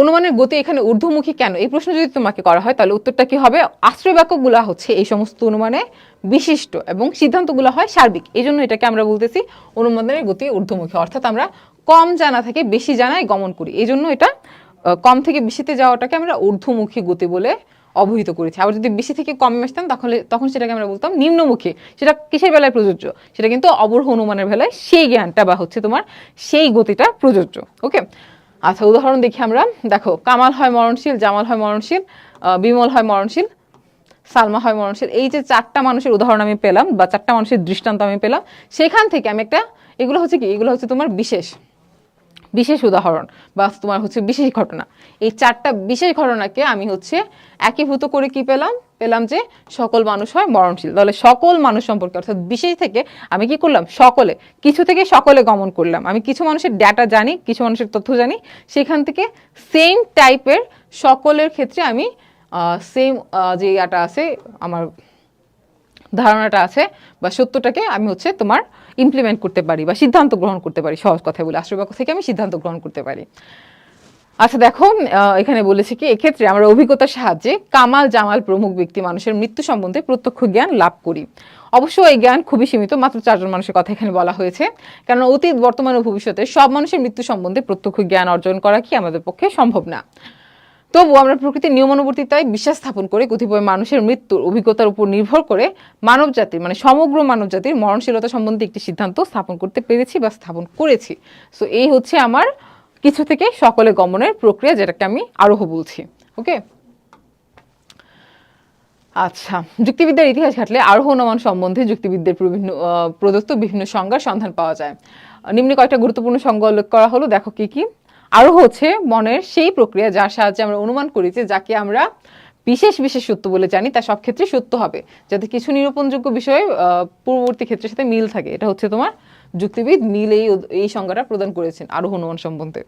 অনুমানের গতি এখানে ঊর্ধ্বমুখী কেন, এই প্রশ্ন যদি তোমাকে করা হয় তাহলে উত্তরটা কি হবে? আশ্রয় বাক্যগুলো হচ্ছে এই সমস্ত অনুমানে বিশিষ্ট এবং সিদ্ধান্তগুলো হয় সার্বিক, এই জন্য এটাকে আমরা বলতেছি অনুমানের গতি ঊর্ধ্বমুখী। অর্থাৎ আমরা কম জানা থেকে বেশি জানায় গমন করি, এই জন্য এটা কম থেকে বেশিতে যাওয়াটাকে আমরা ঊর্ধ্বমুখী গতি বলে অবহিত করেছি। আবার যদি বেশি থেকে কমে আসতাম তখন সেটাকে আমরা বলতাম নিম্নমুখী। সেটা কিসের বেলায় প্রযোজ্য? সেটা কিন্তু অবরোহ অনুমানের বেলায় সেই জ্ঞানটা বা হচ্ছে তোমার সেই গতিটা প্রযোজ্য। ওকে, আচ্ছা উদাহরণ দেখি আমরা, দেখো কামাল হয় মরণশীল, জামাল হয় মরণশীল, বিমল হয় মরণশীল, সালমা হয় মরণশীল। এই যে 4টা মানুষের উদাহরণ আমি পেলাম বা 4টা মানুষের দৃষ্টান্ত আমি পেলাম, সেখান থেকে আমি একটা, এগুলো হচ্ছে কি, এগুলো হচ্ছে তোমার বিশেষ বিশেষ উদাহরণ বা তোমার হচ্ছে বিশেষ ঘটনা। এই 4টা বিশেষ ঘটনাকে আমি হচ্ছে একীভূত করে কি পেলাম, পেলাম যে সকল মানুষ হয় মরণশীল। তাহলে সকল মানুষ সম্পর্কে অর্থাৎ বিশেষ থেকে আমি কি করলাম, সকলে, কিছু থেকে সকলে গমন করলাম। আমি কিছু মানুষের ডেটা জানি, কিছু মানুষের তথ্য জানি, সেখান থেকে সেম টাইপের সকলের ক্ষেত্রে আমি সেম যে ইয়াটা আছে, আমার ধারণাটা আছে বা সত্যটাকে আমি হচ্ছে তোমার ইমপ্লিমেন্ট করতে পারি বা সিদ্ধান্ত গ্রহণ করতে পারি। সহজ কথা বলে আশ্রয় বাক্য থেকে আমি সিদ্ধান্ত গ্রহণ করতে পারি। আচ্ছা দেখো, এখানে বলেছে কি, এক্ষেত্রে আমরা অভিজ্ঞতার সাহায্যে কামাল, জামাল প্রমুখ ব্যক্তি মানুষের মৃত্যু সম্বন্ধে প্রত্যক্ষ জ্ঞান লাভ করি। অবশ্য এই জ্ঞান খুবই সীমিত, মাত্র 4জন মানুষের কথা এখানে বলা হয়েছে, কারণ অতীত, বর্তমান ও ভবিষ্যতে সব মানুষের মৃত্যু সম্বন্ধে প্রত্যক্ষ জ্ঞান অর্জন করা কি আমাদের পক্ষে সম্ভব না। তবু আমরা প্রকৃতির নিয়মানুবর্তিতায় বিশ্বাস স্থাপন করে কতিপয় মানুষের মৃত্যুর অভিজ্ঞতার উপর নির্ভর করে মানব জাতির, মানে সমগ্র মানব জাতির মরণশীলতা সম্বন্ধে একটি সিদ্ধান্ত স্থাপন করতে পেরেছি বা স্থাপন করেছি। সো এই হচ্ছে আমার কিছু থেকে সকলে গমনের প্রক্রিয়া, যেটাকে আমি আরোহ বলছি। ওকে, আচ্ছা, যুক্তিবিদ্যার ইতিহাস ঘাটলে আরোহ অনুমান সম্বন্ধে যুক্তিবিদ্যার বিভিন্ন প্রদত্ত বিভিন্ন সংজ্ঞার সন্ধান পাওয়া যায়। নিম্নে কয়েকটা গুরুত্বপূর্ণ সংজ্ঞা উল্লেখ করা হলো, দেখো কি কি। আরোহ হচ্ছে মনের সেই প্রক্রিয়া যার সাহায্যে আমরা অনুমান করি যে যাকে আমরা বিশেষ বিশেষ সত্য বলে জানি তা সব ক্ষেত্রে সত্য হবে, যাতে কিছু নিরূপণযোগ্য বিষয়ে পূর্ববর্তী ক্ষেত্রের সাথে মিল থাকে। এটা হচ্ছে তোমার যুক্তিবিদ মিল এই সংজ্ঞাটা প্রদান করেছেন আরোহ অনুমান সম্বন্ধে।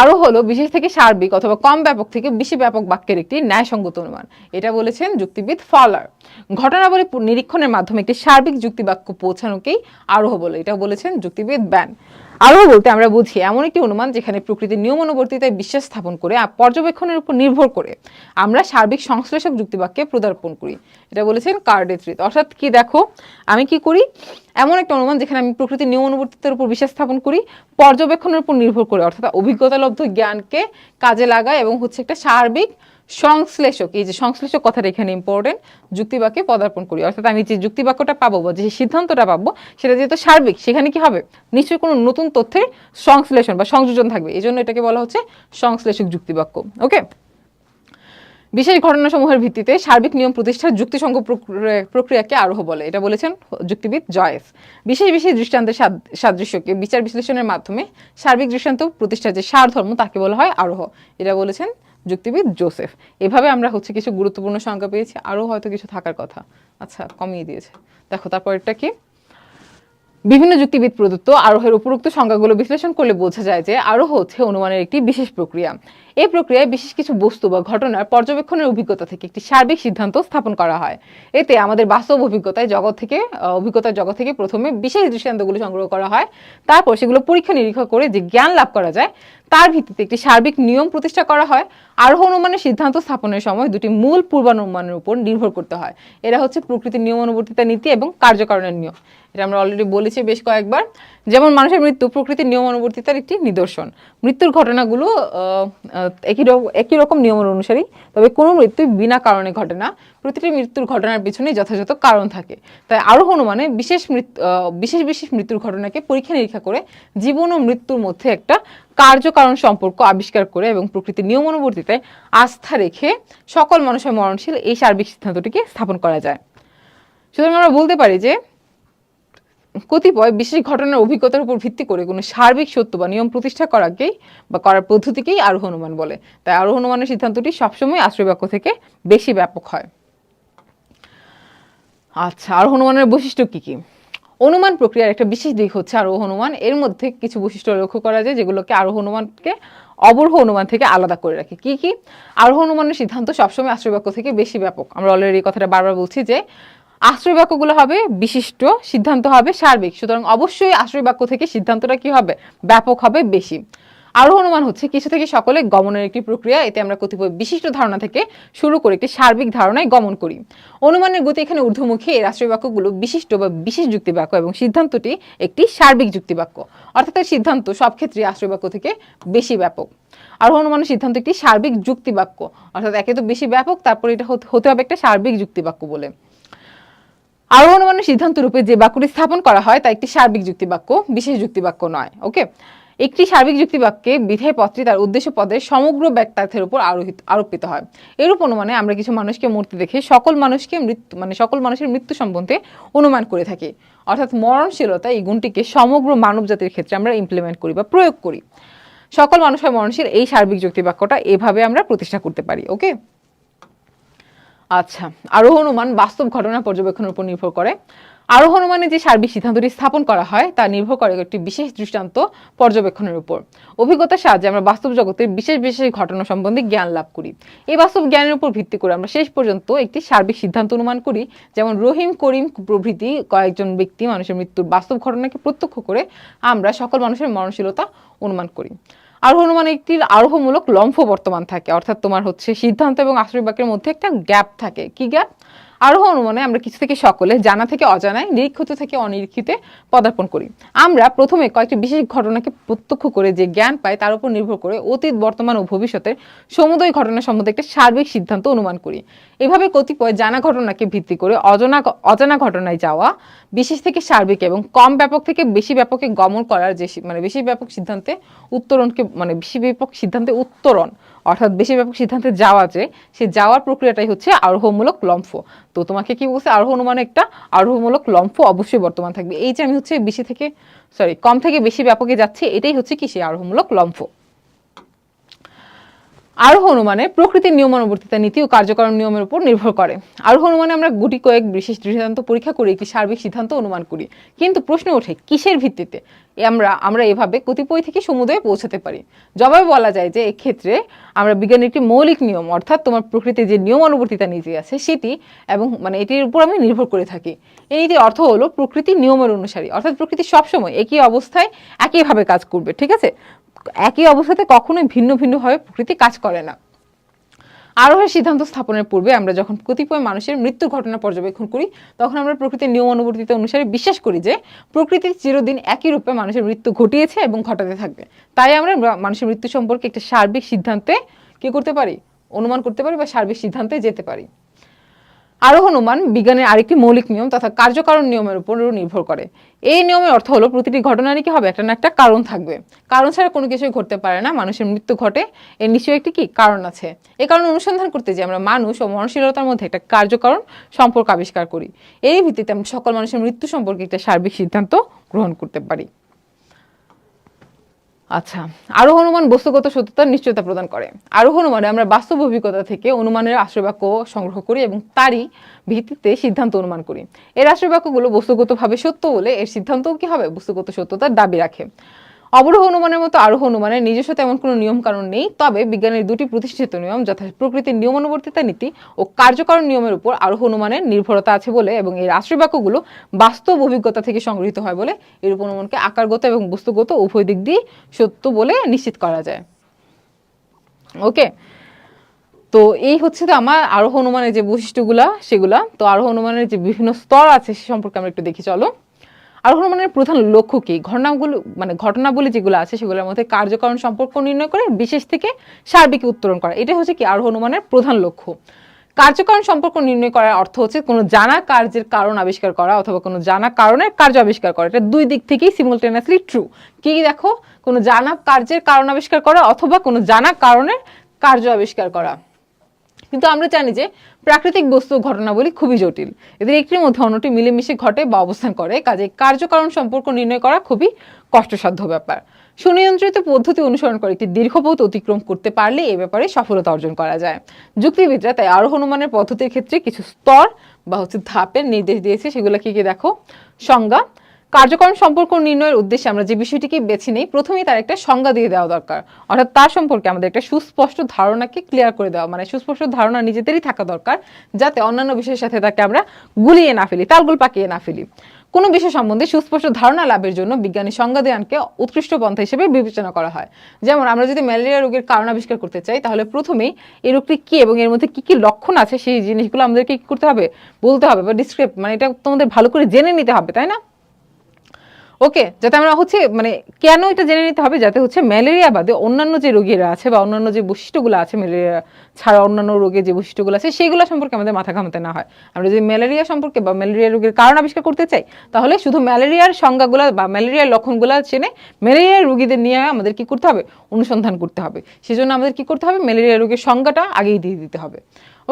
আরো হলো বিশেষ থেকে সার্বিক অথবা কম ব্যাপক থেকে বেশি ব্যাপক বাক্যের একটি ন্যায়সঙ্গত অনুমান। এটা বলেছেন যুক্তিবিদ ফলার। ঘটনাবলী নিরীক্ষণের মাধ্যমে একটি সার্বিক যুক্তিবাক্য পৌঁছানোকেই আরোহ বলে, এটা বলেছেন যুক্তিবিদ ব্যান। আরোহ বলতে আমরা বুঝি এমন একটি অনুমান যেখানে প্রকৃতির নিয়মানুবর্তিতায় বিশ্বাস স্থাপন করে পর্যবেক্ষণের উপর নির্ভর করে আমরা সার্বিক সংশ্লেষক যুক্তিবাক্যে প্রদার্পণ করি। এটা বলেছেন কার্ডেথ্রিত। অর্থাৎ কি, দেখো আমি কি করি, এমন একটা অনুমান যেখানে আমি প্রকৃতির নিয়মানুবর্তিতার উপর বিশ্বাস স্থাপন করি পর্যবেক্ষণের উপর নির্ভর করে, অর্থাৎ অভিজ্ঞতালব্ধ জ্ঞানকে কাজে লাগায় এবং হচ্ছে একটা সার্বিক সংশ্লেষক, এই যে সংশ্লেষক কথাটা এখানে ইম্পর্টেন্ট, যুক্তিবাক্যে পদার্পণ করি। অর্থাৎ আমি যে যুক্তিবাক্যটা পাবো বা যে সিদ্ধান্তটা পাবো সেটা যেহেতু সার্বিক, সেখানে কি হবে, নিশ্চয়ই কোনো নতুন তথ্যের সংশ্লেষণ বা সংযোজন থাকবে, এই জন্য এটাকে বলা হচ্ছে সংশ্লেষক যুক্তিবাক্য। ওকে, বিশেষ ঘটনাসমূহের ভিত্তিতে সার্বিক নিয়ম প্রতিষ্ঠার যুক্তিসঙ্গ প্রক্রিয়াকে আরোহ বলে, এটা বলেছেন যুক্তিবিদ জয়েস। বিশেষ বিশেষ দৃষ্টান্তের সাদৃশ্যকে বিচার বিশ্লেষণের মাধ্যমে সার্বিক দৃষ্টান্ত প্রতিষ্ঠার যে সারধর্ম তাকে বলা হয় আরোহ, এটা বলেছেন যুক্তিবিদ জোসেফ। এভাবে আমরা হচ্ছে কিছু গুরুত্বপূর্ণ সংজ্ঞা পেয়েছি, আরও হয়তো কিছু থাকার কথা, আচ্ছা কমিয়ে দিয়েছে। দেখো তারপর এটা কি, বিভিন্ন যুক্তিবিদ প্রদত্ত আরোহের উপরোক্ত সংজ্ঞাগুলো বিশ্লেষণ করলে বোঝা যায় যে আরোহ হচ্ছে অনুমানের একটি বিশেষ প্রক্রিয়া। এই প্রক্রিয়ায় বিশেষ কিছু বস্তু বা ঘটনার পর্যবেক্ষণের অভিজ্ঞতা থেকে একটি সার্বিক সিদ্ধান্ত স্থাপন করা হয়। এতে আমাদের বাস্তব অভিজ্ঞতার জগৎ থেকে প্রথমে বিশেষ দৃষ্টান্তগুলো সংগ্রহ করা হয়, তারপর সেগুলো পরীক্ষা নিরীক্ষা করে যে জ্ঞান লাভ করা যায় তার ভিত্তিতে একটি সার্বিক নিয়ম প্রতিষ্ঠা করা হয়। আরোহ অনুমানের সিদ্ধান্ত স্থাপনের সময় দুটি মূল পূর্বানুমানের উপর নির্ভর করতে হয়। এরা হচ্ছে প্রকৃতির নিয়মানুবর্তিতা নীতি এবং কার্যকারণের নিয়ম। এটা আমরা অলরেডি বলেছি বেশ কয়েকবার। যেমন মানুষের মৃত্যু প্রকৃতির নিয়মানুবর্তিতার একটি নিদর্শন। মৃত্যুর ঘটনাগুলো একই রকম নিয়মের অনুসারী, তবে কোনো মৃত্যু বিনা কারণে ঘটে না। প্রতিটি মৃত্যুর ঘটনার পিছনে যথাযথ কারণ থাকে। তাই আরোহ অনুমানে বিশেষ বিশেষ মৃত্যুর ঘটনাকে পরীক্ষা নিরীক্ষা করে জীবন ও মৃত্যুর মধ্যে একটা কার্যকারণ সম্পর্ক আবিষ্কার করে এবং প্রকৃতির নিয়মানুবর্তিতায় আস্থা রেখে সকল মানুষের মরণশীল এই সার্বিক সিদ্ধান্তটিকে স্থাপন করা যায়। সুতরাং আমরা বলতে পারি যে কতিপয় বিশেষ ঘটনার অভিজ্ঞতার উপর ভিত্তি করে কোনো সার্বিক সত্য বা নিয়ম প্রতিষ্ঠা করাকেই বা করার পদ্ধতিকেই আরোহ অনুমান বলে। তাই আরোহ অনুমানের সিদ্ধান্তটি সবসময় আশ্রয় বাক্য থেকে বেশি ব্যাপক হয়। আচ্ছা, আরোহ অনুমানের বৈশিষ্ট্য কি কি? অনুমান প্রক্রিয়ার একটা বিশেষ দিক হচ্ছে আরোহ অনুমান। এর মধ্যে কিছু বৈশিষ্ট্য লক্ষ্য করা যায় যেগুলোকে আরোহ অনুমানকে অবরোহ অনুমান থেকে আলাদা করে রাখে। কি কি? আরোহ অনুমানের সিদ্ধান্ত সবসময় আশ্রয় বাক্য থেকে বেশি ব্যাপক। আমরা অলরেডি এই কথাটা বারবার বলছি যে আশ্রয় বাক্যগুলো হবে বিশিষ্ট, সিদ্ধান্ত হবে সার্বিক। সুতরাং অবশ্যই আশ্রয় বাক্য থেকে সিদ্ধান্তটা কি হবে, ব্যাপক হবে, বেশি। আরোহ অনুমান হচ্ছে কিছু থেকে সকলে গমনের একটি প্রক্রিয়া। এতে আমরা কতিপয় বিশিষ্ট ধারণা থেকে শুরু করে একটি সার্বিক ধারণায় গমন করি। অনুমানের গতি এখানে ঊর্ধ্বমুখী। এর আশ্রয় বাক্যগুলো বিশিষ্ট বা বিশেষ যুক্তি বাক্য এবং সিদ্ধান্তটি একটি সার্বিক যুক্তি বাক্য, অর্থাৎ এর সিদ্ধান্ত সব ক্ষেত্রে আশ্রয় বাক্য থেকে বেশি ব্যাপক। আরোহ অনুমানের সিদ্ধান্ত একটি সার্বিক যুক্তি বাক্য, অর্থাৎ একে তো বেশি ব্যাপক, তারপর এটা হতে হবে একটা সার্বিক যুক্তি বাক্য বলে। আরোহ অনুমানের সিদ্ধান্ত রূপে যে বাক্যটি স্থাপন করা হয় তা একটি সার্বিক যুক্তি বাক্য, বিশেষ যুক্তি বাক্য নয়। ওকে, একটি সার্বিক যুক্তি বাক্যে বিধেয় পদটি তার উদ্দেশ্য পদের সমগ্র ব্যাক্তার্থের উপর আরোপিত হয়। এরূপ অনুমানে আমরা কিছু মানুষকে মূর্তি দেখে সকল মানুষের মৃত্যু সম্বন্ধে অনুমান করে থাকি, অর্থাৎ মরণশীলতা এই গুণটিকে সমগ্র মানব জাতির ক্ষেত্রে আমরা ইমপ্লিমেন্ট করি বা প্রয়োগ করি। সকল মানুষ হয় মরণশীল, এই সার্বিক যুক্তি বাক্যটা এভাবে আমরা প্রতিষ্ঠা করতে পারি। ওকে, আচ্ছা, আরোহ অনুমান বাস্তব ঘটনা পর্যবেক্ষণের উপর নির্ভর করে। আরোহ অনুমানে যে সার্বিক সিদ্ধান্তটি স্থাপন করা হয় তা নির্ভর করে একটি বিশেষ দৃষ্টান্ত পর্যবেক্ষণের উপর। অভিজ্ঞতার সাহায্যে আমরা বাস্তব জগতের বিশেষ বিশেষ ঘটনা সম্বন্ধে জ্ঞান লাভ করি। এই বাস্তব জ্ঞানের উপর ভিত্তি করে আমরা শেষ পর্যন্ত একটি সার্বিক সিদ্ধান্ত অনুমান করি। যেমন রহিম, করিম প্রভৃতি কয়েকজন ব্যক্তি মানুষের মৃত্যুর বাস্তব ঘটনাকে প্রত্যক্ষ করে আমরা সকল মানুষের মরণশীলতা অনুমান করি। আরোহ অনুমানে একটি আরোহমূলক লম্ফ বর্তমান থাকে, অর্থাৎ তোমার হচ্ছে সিদ্ধান্ত এবং আশ্রয় বাক্যের মধ্যে একটা গ্যাপ থাকে। কি গ্যাপ? আরোহ অনুমানে আমরা কিছু থেকে সকলে, জানা থেকে অজানায়, নিরীক্ষিত থেকে অনিরীক্ষিতে পদার্পণ করি। আমরা প্রথমে কয়েকটি বিশেষ ঘটনাকে প্রত্যক্ষ করে যে জ্ঞান পাই তার উপর নির্ভর করে অতীত, বর্তমান ও ভবিষ্যতের সমুদয় ঘটনা সম্বন্ধে একটা সার্বিক সিদ্ধান্ত অনুমান করি। এভাবে কতিপয় জানা ঘটনাকে ভিত্তি করে অজানা ঘটনায় যাওয়া, বিশেষ থেকে সার্বিক এবং কম ব্যাপক থেকে বেশি ব্যাপকে গমন করার যে বেশি ব্যাপক সিদ্ধান্তে উত্তরণ অর্থাৎ বেশি ব্যাপক সিদ্ধান্তে যাওয়া, যে সে যাওয়ার প্রক্রিয়াটাই হচ্ছে আরোহমূলক লম্ফ। তো তোমাকে কি বলছে? আরোহ অনুমানে একটা আরোহমূলক লম্ফ অবশ্যই বর্তমান থাকবে। এই যে আমি হচ্ছে কম থেকে বেশি ব্যাপকে যাচ্ছি, এটাই হচ্ছে কি সেই আরোহমূলক লম্ফ। আরোহ অনুমানে প্রকৃতির নিয়মানুবর্তিতা নীতি ও কার্যকরণ নিয়মের উপর নির্ভর করে। আরোহ অনুমানে আমরা গুটি কয়েক বিশেষ দৃষ্টান্ত পরীক্ষা করে একটি সার্বিক সিদ্ধান্ত অনুমান করি। কিন্তু প্রশ্ন ওঠে কিসের ভিত্তিতে আমরা এভাবে কতিপয় থেকে সমুদয়ে পৌঁছাতে পারি? জবাবে বলা যায় যে এক্ষেত্রে আমরা বিজ্ঞানের একটি মৌলিক নিয়ম, অর্থাৎ তোমার প্রকৃতির যে নিয়মানুবর্তিতা নীতি আছে সেটি, এবং এটির উপর আমি নির্ভর করে থাকি। এই নীতির অর্থ হলো প্রকৃতির নিয়মের অনুসারী, অর্থাৎ প্রকৃতি সবসময় একই অবস্থায় একইভাবে কাজ করবে। ঠিক আছে, একই অবস্থাতে কখনোই ভিন্ন ভিন্নভাবে প্রকৃতি কাজ করে না। আরোহের সিদ্ধান্ত স্থাপনের পূর্বে আমরা যখন কতিপয় মানুষের মৃত্যুর ঘটনা পর্যবেক্ষণ করি, তখন আমরা প্রকৃতির নিয়ম অনুবর্তিতা অনুসারে বিশ্বাস করি যে প্রকৃতির চিরদিন একই রূপে মানুষের মৃত্যু ঘটিয়েছে এবং ঘটাতে থাকবে। তাই আমরা মানুষের মৃত্যু সম্পর্কে একটা সার্বিক সিদ্ধান্তে কি করতে পারি? অনুমান করতে পারি বা সার্বিক সিদ্ধান্তে যেতে পারি। আরোহ অনুমান বিজ্ঞানের আরেকটি মৌলিক নিয়ম তথা কার্যকারণ নিয়মের উপরও নির্ভর করে। এই নিয়মের অর্থ হলো প্রতিটি ঘটনারই কি হবে? একটা না একটা কারণ থাকবে। কারণ ছাড়া কোনো কিছুই ঘটতে পারে না। মানুষের মৃত্যু ঘটে, এর নিশ্চয়ই একটি কি কারণ আছে। এই কারণ অনুসন্ধান করতে যে আমরা মানুষ ও মননশীলতার মধ্যে একটা কার্যকারণ সম্পর্ক আবিষ্কার করি। এই ভিত্তিতে আমরা সকল মানুষের মৃত্যু সম্পর্কে একটা সার্বিক সিদ্ধান্ত গ্রহণ করতে পারি। আচ্ছা, আরোহ অনুমান বস্তুগত সত্যতার নিশ্চয়তা প্রদান করে। আরোহ অনুমানে আমরা বাস্তব অভিজ্ঞতা থেকে অনুমানের আশ্রয়বাক্য সংগ্রহ করি এবং তারই ভিত্তিতে সিদ্ধান্ত অনুমান করি। এর আশ্রয়বাক্যগুলো বস্তুগতভাবে সত্য বলে এর সিদ্ধান্তও কি হবে? বস্তুগত সত্যতার দাবি রাখে। অবরোহ অনুমানের মতো আরোহ অনুমানের নিজস্ব তেমন কোনো নিয়ম কারণ নেই, তবে বিজ্ঞানের দুটি প্রতিষ্ঠিত নিয়ম যথা প্রকৃতির নিয়মানুবর্তিতা নীতি ও কার্যকারণ নিয়মের উপর আরোহ অনুমানের নির্ভরতা আছে বলে এবং এর আশ্রয়বাক্যগুলো বাস্তব অভিজ্ঞতা থেকে সংগৃহীত হয় বলে এরূপ অনুমানকে আকারগত এবং বস্তুগত উভয় দিক দিয়ে সত্য বলে নিশ্চিত করা যায়। ওকে, তো এই হচ্ছে তো আমার আরোহ অনুমানের যে বৈশিষ্ট্যগুলা সেগুলা। তো আরোহ অনুমানের যে বিভিন্ন স্তর আছে সে সম্পর্কে আমরা একটু দেখি, চলো। আরোহ অনুমানের প্রধান লক্ষ্য কি? ঘটনাবলী যেগুলো আছে সেগুলোর মধ্যে কার্যকারণ সম্পর্ক নির্ণয় করে বিশেষ থেকে সার্বিক উত্তরণ করা, এটা হচ্ছে কি আরোহ অনুমানের প্রধান লক্ষ্য। কার্যকারণ সম্পর্ক নির্ণয় করার অর্থ হচ্ছে কোনো জানা কার্যের কারণ আবিষ্কার করা অথবা কোনো জানা কারণের কার্য আবিষ্কার করা। এটা দুই দিক থেকেই সিমultaneously ট্রু। কি দেখো, কোনো জানা কার্যের কারণ আবিষ্কার করা অথবা কোনো জানা কারণের কার্য আবিষ্কার করা। কিন্তু আমরা জানি যে প্রাকৃতিক বস্তু ঘটনাবলী খুবই জটিল, এদের একটির মধ্যে অন্যটি মিলেমিশে ঘটে বা অবস্থান করে, কাজে কার্যকারণ সম্পর্ক নির্ণয় করা খুবই কষ্টসাধ্য ব্যাপার। সুনিয়ন্ত্রিত পদ্ধতি অনুসরণ করে একটি দীর্ঘ পথ অতিক্রম করতে পারলে এ ব্যাপারে সফলতা অর্জন করা যায়। যুক্তিবিদরা তাই আরোহ অনুমানের পদ্ধতির ক্ষেত্রে কিছু স্তর বা ধাপের নির্দেশ দিয়েছে। সেগুলো কি কি দেখো। সংজ্ঞা, কার্যকারণ সম্পর্ক নির্ণয়ের উদ্দেশ্যে আমরা যে বিষয়টিকে বেছে নিই প্রথমেই তার একটা সংজ্ঞা দিয়ে দেওয়া দরকার, অর্থাৎ তার সম্পর্কে আমাদের একটা সুস্পষ্ট ধারণাকে ক্লিয়ার করে দেওয়া, সুস্পষ্ট ধারণা নিজেদেরই থাকা দরকার, যাতে অন্যান্য বিষয়ের সাথে তাকে আমরা গুলিয়ে না ফেলি, তালগোল পাকিয়ে না ফেলি। কোনো বিষয় সম্বন্ধে সুস্পষ্ট ধারণা লাভের জন্য বিজ্ঞানী সংজ্ঞা দেওয়ানকে উৎকৃষ্ট পন্থা হিসেবে বিবেচনা করা হয়। যেমন আমরা যদি ম্যালেরিয়া রোগের কারণ আবিষ্কার করতে চাই, তাহলে প্রথমেই এই রোগটি কি এবং এর মধ্যে কি কি লক্ষণ আছে সেই জিনিসগুলো আমাদেরকে কি করতে হবে? বলতে হবে বা ডিসক্রাইব, এটা তোমাদের ভালো করে জেনে নিতে হবে, তাই না? ওকে, যাতে আমরা হচ্ছে মানে কেন এটা জেনে নিতে হবে, যাতে হচ্ছে ম্যালেরিয়া বাদে অন্যান্য যে রোগীরা আছে বা অন্যান্য যে বৈশিষ্ট্যগুলো আছে, ম্যালেরিয়া ছাড়া অন্যান্য রোগের যে বৈশিষ্ট্যগুলো আছে সেগুলো সম্পর্কে আমাদের মাথা ঘামাতে না হয়। আমরা যদি ম্যালেরিয়া সম্পর্কে বা ম্যালেরিয়া রোগের কারণ আবিষ্কার করতে চাই, তাহলে শুধু ম্যালেরিয়ার সংজ্ঞাগুলো বা ম্যালেরিয়ার লক্ষণগুলো জেনে ম্যালেরিয়ার রোগীদের নিয়ে আমাদের কি করতে হবে, অনুসন্ধান করতে হবে। সেজন্য আমাদের কি করতে হবে, ম্যালেরিয়া রোগের সংজ্ঞাটা আগেই দিয়ে দিতে হবে।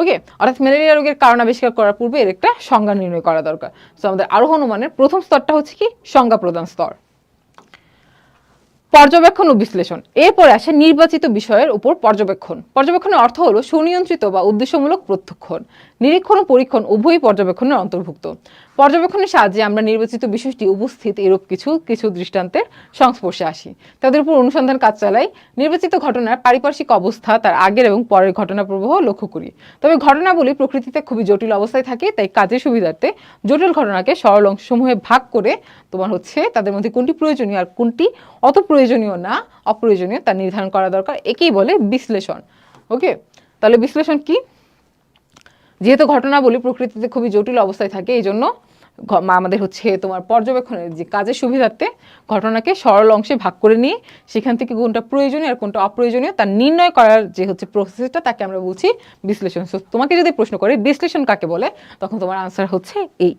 ওকে, অর্থাৎ ম্যালেরিয়া রোগের কারণ আবিষ্কার করার পূর্বে এর একটা সংজ্ঞা নির্ণয় করা দরকার। তো আমাদের আরোহ অনুমানের প্রথম স্তরটা হচ্ছে কি, সংজ্ঞা প্রদান স্তর। পর্যবেক্ষণ ও বিশ্লেষণ, এরপরে আসে নির্বাচিত বিষয়ের উপর পর্যবেক্ষণ। পর্যবেক্ষণের অর্থ হলো সুনিয়ন্ত্রিত বা উদ্দেশ্যমূলক প্রত্যক্ষণ। নিরীক্ষণ ও পরীক্ষণ উভয়ই পর্যবেক্ষণের অন্তর্ভুক্ত। পর্যবেক্ষণের সাহায্যে আমরা নির্বাচিত বিষয়টি উপস্থিত এরূপ কিছু কিছু দৃষ্টান্তের সংস্পর্শে আসি, তাদের উপর অনুসন্ধান কাজ চালাই, নির্বাচিত ঘটনার পারিপার্শ্বিক অবস্থা, তার আগের এবং পরের ঘটনা প্রবাহ লক্ষ্য করি। তবে ঘটনাবলী প্রকৃতিতে খুবই জটিল অবস্থায় থাকে, তাই কাজের সুবিধার্থে জটিল ঘটনাকে সরল অংশসমূহে ভাগ করে তোমার হচ্ছে তাদের মধ্যে কোনটি প্রয়োজনীয় আর কোনটি অত প্রয়োজনীয় না, অপ্রয়োজনীয় তা নির্ধারণ করা দরকার। একেই বলে বিশ্লেষণ। ওকে, তাহলে বিশ্লেষণ কি? যেহেতু ঘটনাবলী প্রকৃতিতে খুবই জটিল অবস্থায় থাকে, এই জন্য আমাদের হচ্ছে তোমার পর্যবেক্ষণের যে কাজের সুবিধার্থে ঘটনাকে সরল অংশে ভাগ করে নিয়ে সেখান থেকে কোনটা প্রয়োজনীয় আর কোনটা অপ্রয়োজনীয় তা নির্ণয় করার যে হচ্ছে প্রসেসটা, তাকে আমরা বলছি বিশ্লেষণ। তোমাকে যদি প্রশ্ন করে বিশ্লেষণ কাকে বলে, তখন তোমার আনসার হচ্ছে এই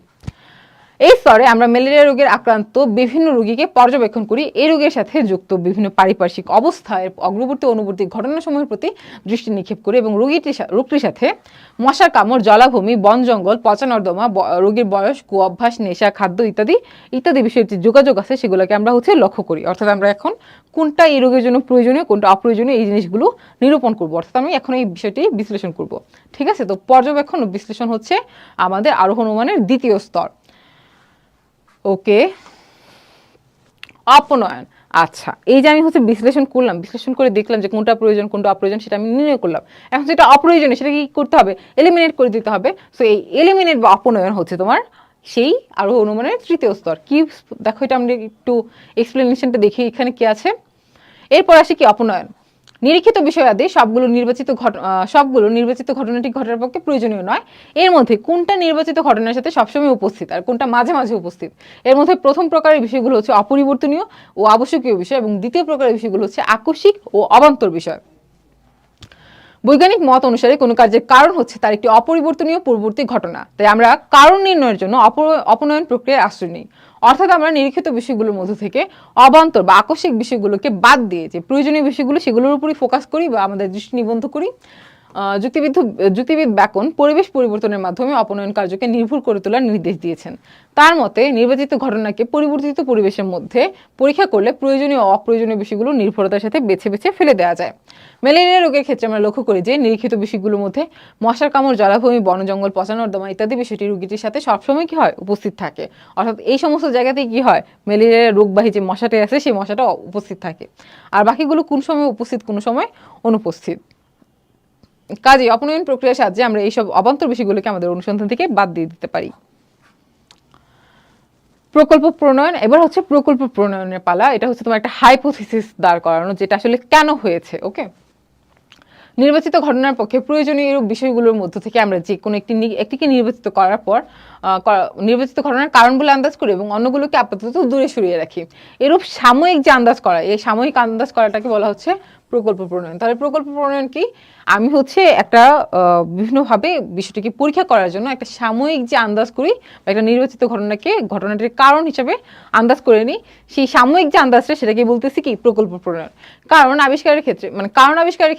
স্তরে আমরা ম্যালেরিয়া রোগের আক্রান্ত বিভিন্ন রোগীকে পর্যবেক্ষণ করি। এই রোগের সাথে যুক্ত বিভিন্ন পারিপার্শ্বিক অবস্থায় অগ্রবর্তী অনুবর্তী ঘটনাসমূহের প্রতি দৃষ্টি নিক্ষেপ করি এবং রোগটির সাথে মশার কামড়, জলাভূমি, বন জঙ্গল, পচা নর্দমা, রোগীর বয়স, কুঅভ্যাস, নেশা, খাদ্য ইত্যাদি ইত্যাদি বিষয়ের যে যোগাযোগ আছে সেগুলোকে আমরা হচ্ছে লক্ষ্য করি। অর্থাৎ আমরা এখন কোনটা এই রোগের জন্য প্রয়োজনীয়, কোনটা অপ্রয়োজনীয়, এই জিনিসগুলো নিরূপণ করবো। অর্থাৎ আমি এখন এই বিষয়টি বিশ্লেষণ করব। ঠিক আছে, তো পর্যবেক্ষণ ও বিশ্লেষণ হচ্ছে আমাদের আরোহ অনুমানের দ্বিতীয় স্তর। ওকে, অপনয়ন। আচ্ছা, এই যে আমি হচ্ছে বিশ্লেষণ করলাম, বিশ্লেষণ করে দেখলাম যে কোনটা প্রয়োজন কোনটা অপ্রয়োজন সেটা আমি নির্ণয় করলাম। এখন যেটা অপ্রয়োজনীয় সেটা কি করতে হবে, এলিমিনেট করে দিতে হবে। সো এই এলিমিনেট বা অপনয়ন হচ্ছে তোমার সেই আরোহ অনুমানের তৃতীয় স্তর। কি দেখো, এটা আমরা একটু এক্সপ্লেনেশনটা দেখি এখানে কি আছে। এরপর আসে কি, অপনয়ন। নিরীক্ষিত বিষয়াদি সবগুলো নির্বাচিত ঘটনাটি ঘটার পক্ষে প্রয়োজনীয় নয়। এর মধ্যে কোনটা নির্বাচিত ঘটনার সাথে সবসময় উপস্থিত আর কোনটা মাঝে মাঝে উপস্থিত। এর মধ্যে প্রথম প্রকারের বিষয়গুলো হচ্ছে অপরিবর্তনীয় ও আবশ্যকীয় বিষয় এবং দ্বিতীয় প্রকারের বিষয়গুলো হচ্ছে আকস্মিক ও অবান্তর বিষয়। বৈজ্ঞানিক মত অনুসারে কোনো কার্যের কারণ হচ্ছে তার একটি অপরিবর্তনীয় পূর্ববর্তী ঘটনা, তাই আমরা কারণ নির্ণয়ের জন্য অপনয়ন প্রক্রিয়ার আশ্রয় নিই। অর্থাৎ আমরা নিরীক্ষিত বিষয়গুলোর মধ্যে থেকে অবান্তর বা আকস্মিক বিষয়গুলোকে বাদ দিয়ে যে প্রয়োজনীয় বিষয়গুলো সেগুলোর উপরই ফোকাস করি বা আমাদের দৃষ্টি নিবদ্ধ করি। যুক্তিবিদ ব্যাকন পরিবেশ পরিবর্তনের মাধ্যমে অপনয়ন কার্যকে নির্ভুল করে তোলার নির্দেশ দিয়েছেন। তার মতে নির্বাচিত ঘটনাকে পরিবর্তিত পরিবেশের মধ্যে পরীক্ষা করলে প্রয়োজনীয় ও অপ্রয়োজনীয় বিষয়গুলো নির্ভরতার সাথে বেছে বেছে ফেলে দেওয়া যায়। ম্যালেরিয়া রোগের ক্ষেত্রে আমরা লক্ষ্য করি যে নিরীক্ষিত বিষয়গুলোর মধ্যে মশার কামড়, জলাভূমি, বনজঙ্গল, পচা নর্দমা ইত্যাদি বিষয়টি রোগীটির সাথে সবসময় কি হয়, উপস্থিত থাকে। অর্থাৎ এই সমস্ত জায়গাতেই কি হয়, ম্যালেরিয়া রোগবাহী যে মশাটা আছে সেই মশাটা উপস্থিত থাকে। আর বাকিগুলো কোন সময় উপস্থিত, কোন সময় অনুপস্থিত। কাজে অপনয়ন প্রক্রিয়ার সাহায্যে আমরা এইসব অবান্তর বিষয়গুলোকে আমাদের অনুসন্ধান থেকে বাদ দিয়ে দিতে পারি। প্রকল্প প্রণয়ন। এবার হচ্ছে প্রকল্প প্রণয়নের পালা। এটা হচ্ছে তোমার একটা হাইপোথিসিস দাঁড় করানো, যেটা আসলে কেন হয়েছে। ওকে, নির্বাচিত ঘটনার পক্ষে প্রয়োজনীয় এরূপ বিষয়গুলোর মধ্য থেকে আমরা যে কোনো একটিকে নির্বাচিত করার পর নির্বাচিত ঘটনার কারণ বলে আন্দাজ করি এবং অন্যগুলোকে আপাতত দূরে সরিয়ে রাখি। এরূপ সাময়িক যে আন্দাজ করা, এই সাময়িক আন্দাজ করাটাকে বলা হচ্ছে প্রকল্প প্রণয়ন। তাহলে প্রকল্প প্রণয়ন কি, আমি হচ্ছে একটা বিভিন্নভাবে বিষয়টিকে পরীক্ষা করার জন্য একটা সাময়িক যে আন্দাজ করি বা একটা নির্বাচিত ঘটনাটির কারণ হিসেবে আন্দাজ করে নিই, সেই সাময়িক যে আন্দাজটা সেটাকে বলতেছি কি, প্রকল্প প্রণয়ন। কারণ আবিষ্কারের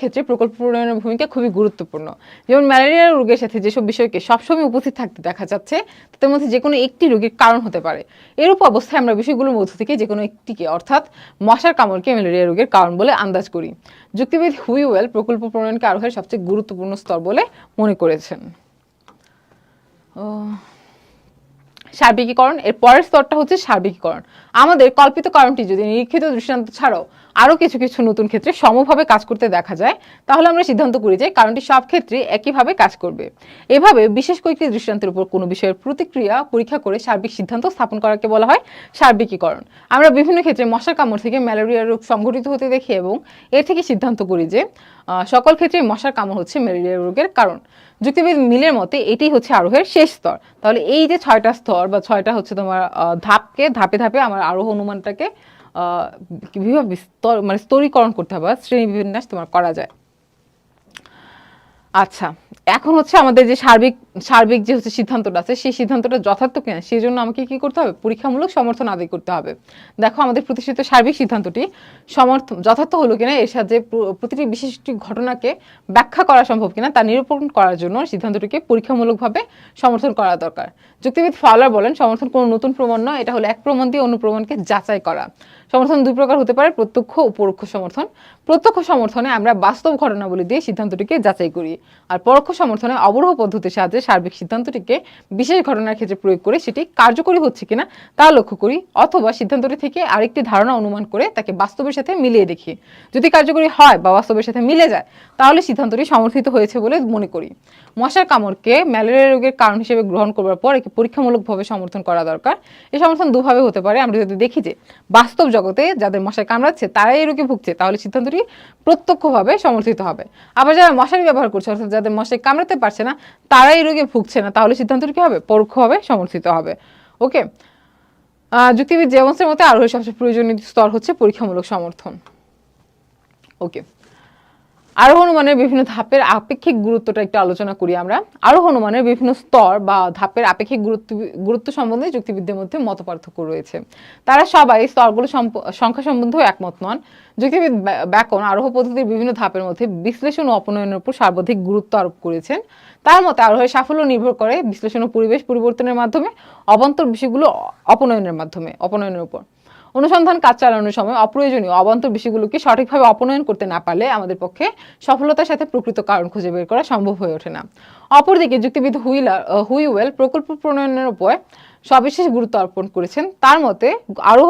ক্ষেত্রে প্রকল্প প্রণয়নের ভূমিকা খুবই গুরুত্বপূর্ণ। যেমন ম্যালেরিয়া রোগের সাথে যেসব বিষয়কে সবসময় উপস্থিত থাকতে দেখা যাচ্ছে, তাদের মধ্যে যে কোনো একটি রোগের কারণ হতে পারে। এরূপ অবস্থায় আমরা বিষয়গুলোর মধ্য থেকে যে কোনো একটিকে, অর্থাৎ মশার কামড়কে ম্যালেরিয়া রোগের কারণ বলে আন্দাজ করি। যুক্তিবিদ হুইওয়েল প্রকল্প প্রণয়নকে আরোহের সবচেয়ে গুরুত্বপূর্ণ স্তর বলে মনে করেছেন। সার্বিকীকরণ। এর পরের স্তরটা হচ্ছে সার্বিকীকরণ। আমাদের কল্পিত কারণটি যদি নিরীক্ষিত দৃষ্টান্ত ছাড়াও আরও কিছু কিছু নতুন ক্ষেত্রে সমভাবে কাজ করতে দেখা যায়, তাহলে আমরা সিদ্ধান্ত করি যে কারণটি সব ক্ষেত্রে একইভাবে কাজ করবে। এভাবে বিশেষ কয়েকটি দৃষ্টান্তের উপর কোনো বিষয়ের প্রতিক্রিয়া পরীক্ষা করে সার্বিক সিদ্ধান্ত স্থাপন করাকে বলা হয় সার্বিকীকরণ। আমরা বিভিন্ন ক্ষেত্রে মশার কামড় থেকে ম্যালেরিয়া রোগ সংঘটিত হতে দেখি এবং এর থেকে সিদ্ধান্ত করি যে সকল ক্ষেত্রে মশার কামড় হচ্ছে ম্যালেরিয়া রোগের কারণ। যুক্তিবিদ মিলের মতে এটাই হচ্ছে আরোহের শেষ স্তর। তাহলে এই যে 6টা স্তর বা 6টা হচ্ছে তোমার ধাপকে ধাপে ধাপে আমার আরোহ অনুমানটাকে কিভাবে মানে স্তরীকরণ করতে হবে, শ্রেণী বিন্যাস তোমার করা যায়। আচ্ছা, এখন হচ্ছে আমাদের যে সার্বিক যে হচ্ছে সিদ্ধান্তটা আছে, সেই সিদ্ধান্তটা যথার্থ কিনা সেই জন্য আমাকে কি করতে হবে, পরীক্ষামূলক সমর্থন আদায় করতে হবে। দেখো আমাদের প্রতিষ্ঠিত সার্বিক সিদ্ধান্তটি যথার্থ হলো কিনা, এর সাথে প্রতিটি বিশিষ্ট ঘটনাকে ব্যাখ্যা করা সম্ভব কিনা তা নিরূপণ করার জন্য সিদ্ধান্তটিকে পরীক্ষামূলকভাবে সমর্থন করা দরকার। যুক্তিবিদ ফাওলার বলেন, সমর্থন কোনো নতুন প্রমাণ নয়, এটা হলো এক প্রমাণ দিয়ে অন্য প্রমাণকে যাচাই করা। সমর্থন দুই প্রকার হতে পারে, প্রত্যক্ষ ও পরোক্ষ সমর্থন। প্রত্যক্ষ সমর্থনে আমরা বাস্তব ঘটনাবলী দিয়ে সিদ্ধান্তটিকে যাচাই করি, আর পরোক্ষ সমর্থনে অবরোহ পদ্ধতির সাহায্যে সার্বিক সিদ্ধান্তটিকে বিশেষ ঘটনার ক্ষেত্রে প্রয়োগ করে সেটি কার্যকরী হচ্ছে কিনা তা লক্ষ্য করি, অথবা সিদ্ধান্তটি থেকে আরেকটি ধারণা অনুমান করে তাকে বাস্তবের সাথে মিলিয়ে দেখি। যদি কার্যকরী হয় বা বাস্তবের সাথে মিলে যায়, তাহলে সিদ্ধান্তটি সমর্থিত হয়েছে বলে মনে করি। মশার কামড়কে ম্যালেরিয়া রোগের কারণ হিসেবে গ্রহণ করবার পর একে পরীক্ষামূলকভাবে সমর্থন করা দরকার। এই সমর্থন দুভাবে হতে পারে। আমরা যদি দেখি যে বাস্তব জগতে যাদের মশায় কামড়াচ্ছে তারাই এই রোগে ভুগছে, তাহলে সিদ্ধান্তটি প্রত্যক্ষভাবে সমর্থিত হবে। আবার যারা মশারি ব্যবহার করছে, অর্থাৎ যাদের মশায় কামড়াতে পারছে না তারাই এই রোগে ভুগছে না, তাহলে সিদ্ধান্তটি কি হবে, পরোক্ষভাবে সমর্থিত হবে। ওকে, যুক্তিবিদ জেমসের মতে আরোহের সবচেয়ে প্রয়োজনীয় স্তর হচ্ছে পরীক্ষামূলক সমর্থন। ওকে, আরোহ অনুমানের বিভিন্ন ধাপের আপেক্ষিক গুরুত্বটা একটু আলোচনা করি আমরা। আরোহ অনুমানের বিভিন্ন স্তর বা ধাপের আপেক্ষিক গুরুত্ব সম্বন্ধে যুক্তিবিদদের মধ্যে মত পার্থক্য রয়েছে। তারা সবাই স্তরগুলো সংখ্যা সম্বন্ধেও একমত নন। যুক্তিবিদ ব্যাকন আরোহ পদ্ধতির বিভিন্ন ধাপের মধ্যে বিশ্লেষণ ও অপনয়নের উপর সর্বাধিক গুরুত্ব আরোপ করেছেন। তার মতে আরোহের সাফল্য নির্ভর করে বিশ্লেষণ ও পরিবেশ পরিবর্তনের মাধ্যমে, অবান্তর বিষয়গুলো অপনয়নের উপর। অনুসন্ধান কাজ চালানোর সময় অপ্রয়োজনীয় অবান্তর বিষয়গুলোকে সঠিকভাবে অপনয়ন করতে না পারলে আমাদের পক্ষে সফলতার সাথে প্রকৃত কারণ খুঁজে বের করা সম্ভব হয়ে ওঠে না। অপরদিকে যুক্তিবিদ হুইওয়েল প্রকল্প প্রণয়নের উপর সবিশেষ গুরুত্ব অর্পণ করেছেন। তার মতে আরোহ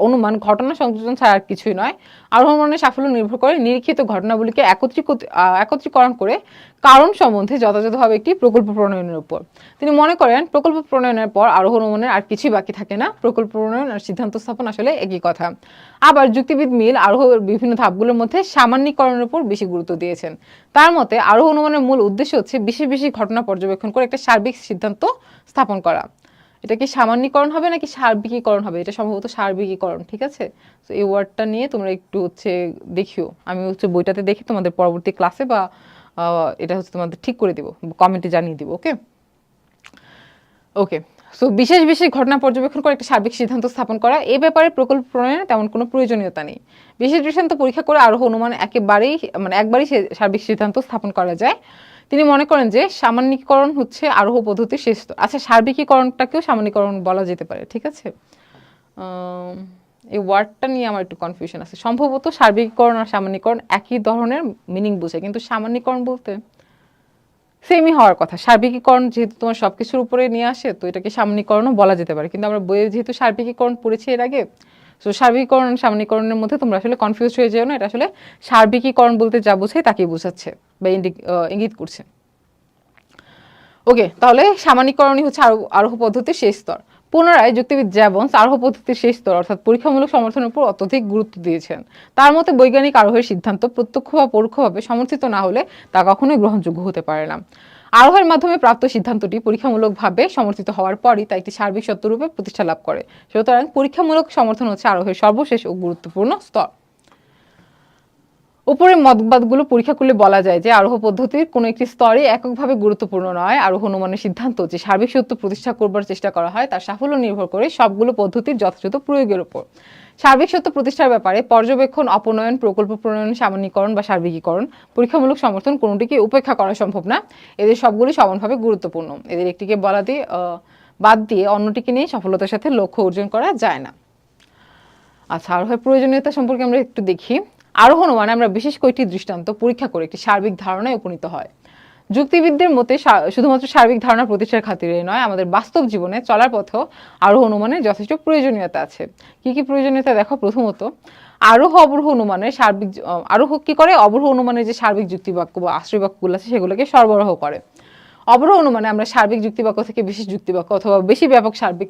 অনুমান ঘটনা সংযোজন ছাড়া আর কিছুই নয়। আরোহ অনুমানের সাফল্য নির্ভর করে নিরীক্ষিত ঘটনাগুলিকে একত্রীকরণ করে কারণ সম্বন্ধে যথাযথভাবে একটি প্রকল্প প্রণয়নের উপর। তিনি মনে করেন প্রকল্প প্রণয়নের পর আরোহ অনুমানের আর কিছুই বাকি থাকে না। প্রকল্প প্রণয়ন আর সিদ্ধান্ত স্থাপন আসলে একই কথা। আবার যুক্তিবিদ মিল আরোহের বিভিন্ন ধাপগুলোর মধ্যে সামান্যীকরণের উপর বেশি গুরুত্ব দিয়েছেন। তার মতে আরোহ অনুমানের মূল উদ্দেশ্য হচ্ছে বিশেষ বিশেষ ঘটনা পর্যবেক্ষণ করে একটা সার্বিক সিদ্ধান্ত স্থাপন করা। এটা কি সামান্যীকরণ হবে নাকি সার্বিকীকরণ হবে? এটা সম্ভবত সার্বিকীকরণ, ঠিক আছে। তো এই ওয়ার্ডটা নিয়ে তোমরা একটু হচ্ছে দেখিও, আমি হচ্ছে বইটাতে দেখি তোমাদের পরবর্তী ক্লাসে বা এটা হচ্ছে তোমাদের ঠিক করে দিব, কমেন্টে জানিয়ে দিব। ওকে ওকে সো বিশেষ বিশেষ ঘটনা পর্যবেক্ষণ করে একটা সার্বিক সিদ্ধান্ত স্থাপন করা, এ ব্যাপারে প্রকল্প প্রণয়নে তেমন কোনো প্রয়োজনীয়তা নেই। বিশেষ দৃষ্টান্ত পরীক্ষা করে আরোহ অনুমান একবারই সার্বিক সিদ্ধান্ত স্থাপন করা যায়। তিনি মনে করেন যে সামান্যীকরণ হচ্ছে আরোহ পদ্ধতির শেষ স্তর। আচ্ছা, সার্বিকীকরণটাকেও সামান্যীকরণ বলা যেতে পারে, ঠিক আছে। এই ওয়ার্ডটা নিয়ে আমার একটু কনফিউশন আছে। সম্ভবত সার্বিকীকরণ আর সামান্যীকরণ একই ধরনের মিনিং বোঝায়, কিন্তু সামান্যীকরণ বলতে সেমই হওয়ার কথা। সার্বিকীকরণ যেহেতু তোমার সবকিছুর উপরে নিয়ে আসে, তো এটাকে সামান্যীকরণও বলা যেতে পারে, কিন্তু আমরা বইয়ে যেহেতু সার্বিকীকরণ পড়েছি এর আগে, তো সার্বিকীকরণ সামান্যীকরণের মধ্যে তোমরা আসলে কনফিউজ হয়ে যেও না। এটা আসলে সার্বিকীকরণ বলতে যা বোঝায় তাকেই বোঝাচ্ছে বা ইঙ্গিত করছে। ওকে, তাহলে সামান্যীকরণই হচ্ছে আরোহ পদ্ধতির শেষ স্তর। পুনরায় যুক্তিবিদ জ্যাবন্স আরোহ পদ্ধতির শেষ স্তর অর্থাৎ পরীক্ষামূলক সমর্থনের উপর অত্যধিক গুরুত্ব দিয়েছেন। তার মতে বৈজ্ঞানিক আরোহের সিদ্ধান্ত প্রত্যক্ষ বা পরোক্ষভাবে সমর্থিত না হলে তা কখনোই গ্রহণযোগ্য হতে পারে না। আরোহের মাধ্যমে প্রাপ্ত সিদ্ধান্তটি পরীক্ষামূলকভাবে সমর্থিত হওয়ার পরই তা একটি সার্বিক সত্যরূপে প্রতিষ্ঠা লাভ করে। সুতরাং পরীক্ষামূলক সমর্থন হচ্ছে আরোহের সর্বশেষ ও গুরুত্বপূর্ণ স্তর। উপরের মতবাদগুলো পরীক্ষা করলে বলা যায় যে আরোহ পদ্ধতির কোনো একটি স্তরে এককভাবে গুরুত্বপূর্ণ নয়। আরোহ অনুমানের সিদ্ধান্ত যে সার্বিক সত্য প্রতিষ্ঠা করবার চেষ্টা করা হয় তার সাফল্য নির্ভর করে সবগুলো পদ্ধতির যথাযথ প্রয়োগের উপর। সার্বিক সত্য প্রতিষ্ঠার ব্যাপারে পর্যবেক্ষণ, অপনয়ন, প্রকল্প প্রণয়ন, সামান্যীকরণ বা সার্বিকীকরণ, পরীক্ষামূলক সমর্থন কোনোটিকে উপেক্ষা করা সম্ভব না। এদের সবগুলি সমানভাবে গুরুত্বপূর্ণ। এদের একটিকে বাদ দিয়ে অন্যটিকে নিয়ে সফলতার সাথে লক্ষ্য অর্জন করা যায় না। আচ্ছা, আরোহের প্রয়োজনীয়তা সম্পর্কে আমরা একটু দেখি। আরোহ অনুমানে আমরা বিশেষ কয়েকটি দৃষ্টান্ত পরীক্ষা করে একটি সার্বিক ধারণায় উপনীত হয়। যুক্তিবিদদের মতে শুধুমাত্র সার্বিক ধারণা প্রতিষ্ঠার খাতিরে নয়, আমাদের বাস্তব জীবনে চলার পথেও আরোহ অনুমানের যথেষ্ট প্রয়োজনীয়তা আছে। কি কি প্রয়োজনীয়তা দেখো। প্রথমত, আরোহ অবরোহ অনুমানের সার্বিক আরোহ কি করে, অবরোহ অনুমানের যে সার্বিক যুক্তিবাক্য বা আশ্রয় বাক্যগুলো আছে সেগুলোকে সরবরাহ করে। অবরোহ অনুমানে আমরা সার্বিক যুক্তিবাক্য থেকে বিশেষ যুক্তিবাক্য অথবা বেশি ব্যাপক সার্বিক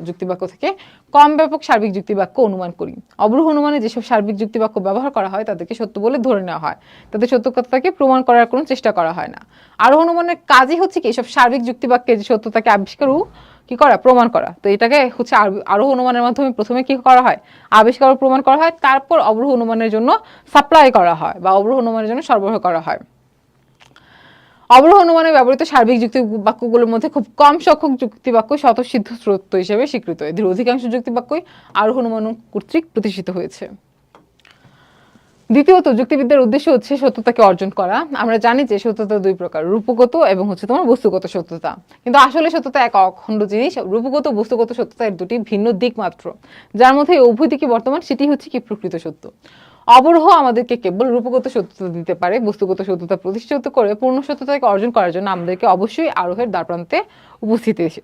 যুক্তিবাক্য থেকে কম ব্যাপক সার্বিক যুক্তিবাক্য অনুমান করি। অবরোহ অনুমানে যেসব সার্বিক যুক্তিবাক্য ব্যবহার করা হয় তাদেরকে সত্য বলে ধরে নেওয়া হয়, তাদের সত্যতাকে প্রমাণ করার কোনো চেষ্টা করা হয় না। আরোহ অনুমানের কাজই হচ্ছে কি এসব সার্বিক যুক্তিবাক্যের যে সত্যতাকে আবিষ্কার ও কি করা, প্রমাণ করা। তো এটাকে হচ্ছে আরোহ অনুমানের মাধ্যমে প্রথমে কি করা হয়, আবিষ্কার ও প্রমাণ করা হয়, তারপর অবরোহ অনুমানের জন্য সাপ্লাই করা হয় বা অবরোহ অনুমানের জন্য সরবরাহ করা হয়। অবরোহ অনুমানে ব্যবহৃত সার্বিক যুক্তি বাক্যগুলোর মধ্যে খুব কম সংখ্যক যুক্তিবাক্য স্বতঃসিদ্ধ সত্য হিসেবে স্বীকৃত। এদের অধিকাংশ যুক্তিবাক্যই আরোহ অনুমান কর্তৃক প্রতিষ্ঠিত হয়েছে। দ্বিতীয়ত, যুক্তিবিদ্যার উদ্দেশ্য হচ্ছে সত্যতাকে অর্জন করা। আমরা জানি যে সত্যতা দুই প্রকার, রূপগত এবং হচ্ছে তোমার বস্তুগত সত্যতা। কিন্তু আসলে সত্যতা এক অখণ্ড জিনিস। রূপগত বস্তুগত সত্যতা এর দুটি ভিন্ন দিক মাত্র, যার মধ্যে উভয় দিকই বর্তমান, সেটি হচ্ছে কি প্রকৃত সত্য। অবরোহ আমাদেরকে কেবল রূপগত সত্যতা দিতে পারে। বস্তুগত সত্যতা প্রতিষ্ঠিত করে পূর্ণ সত্যতাকে অর্জন করার জন্য আমাদেরকে অবশ্যই আরোহের দ্বারপ্রান্তে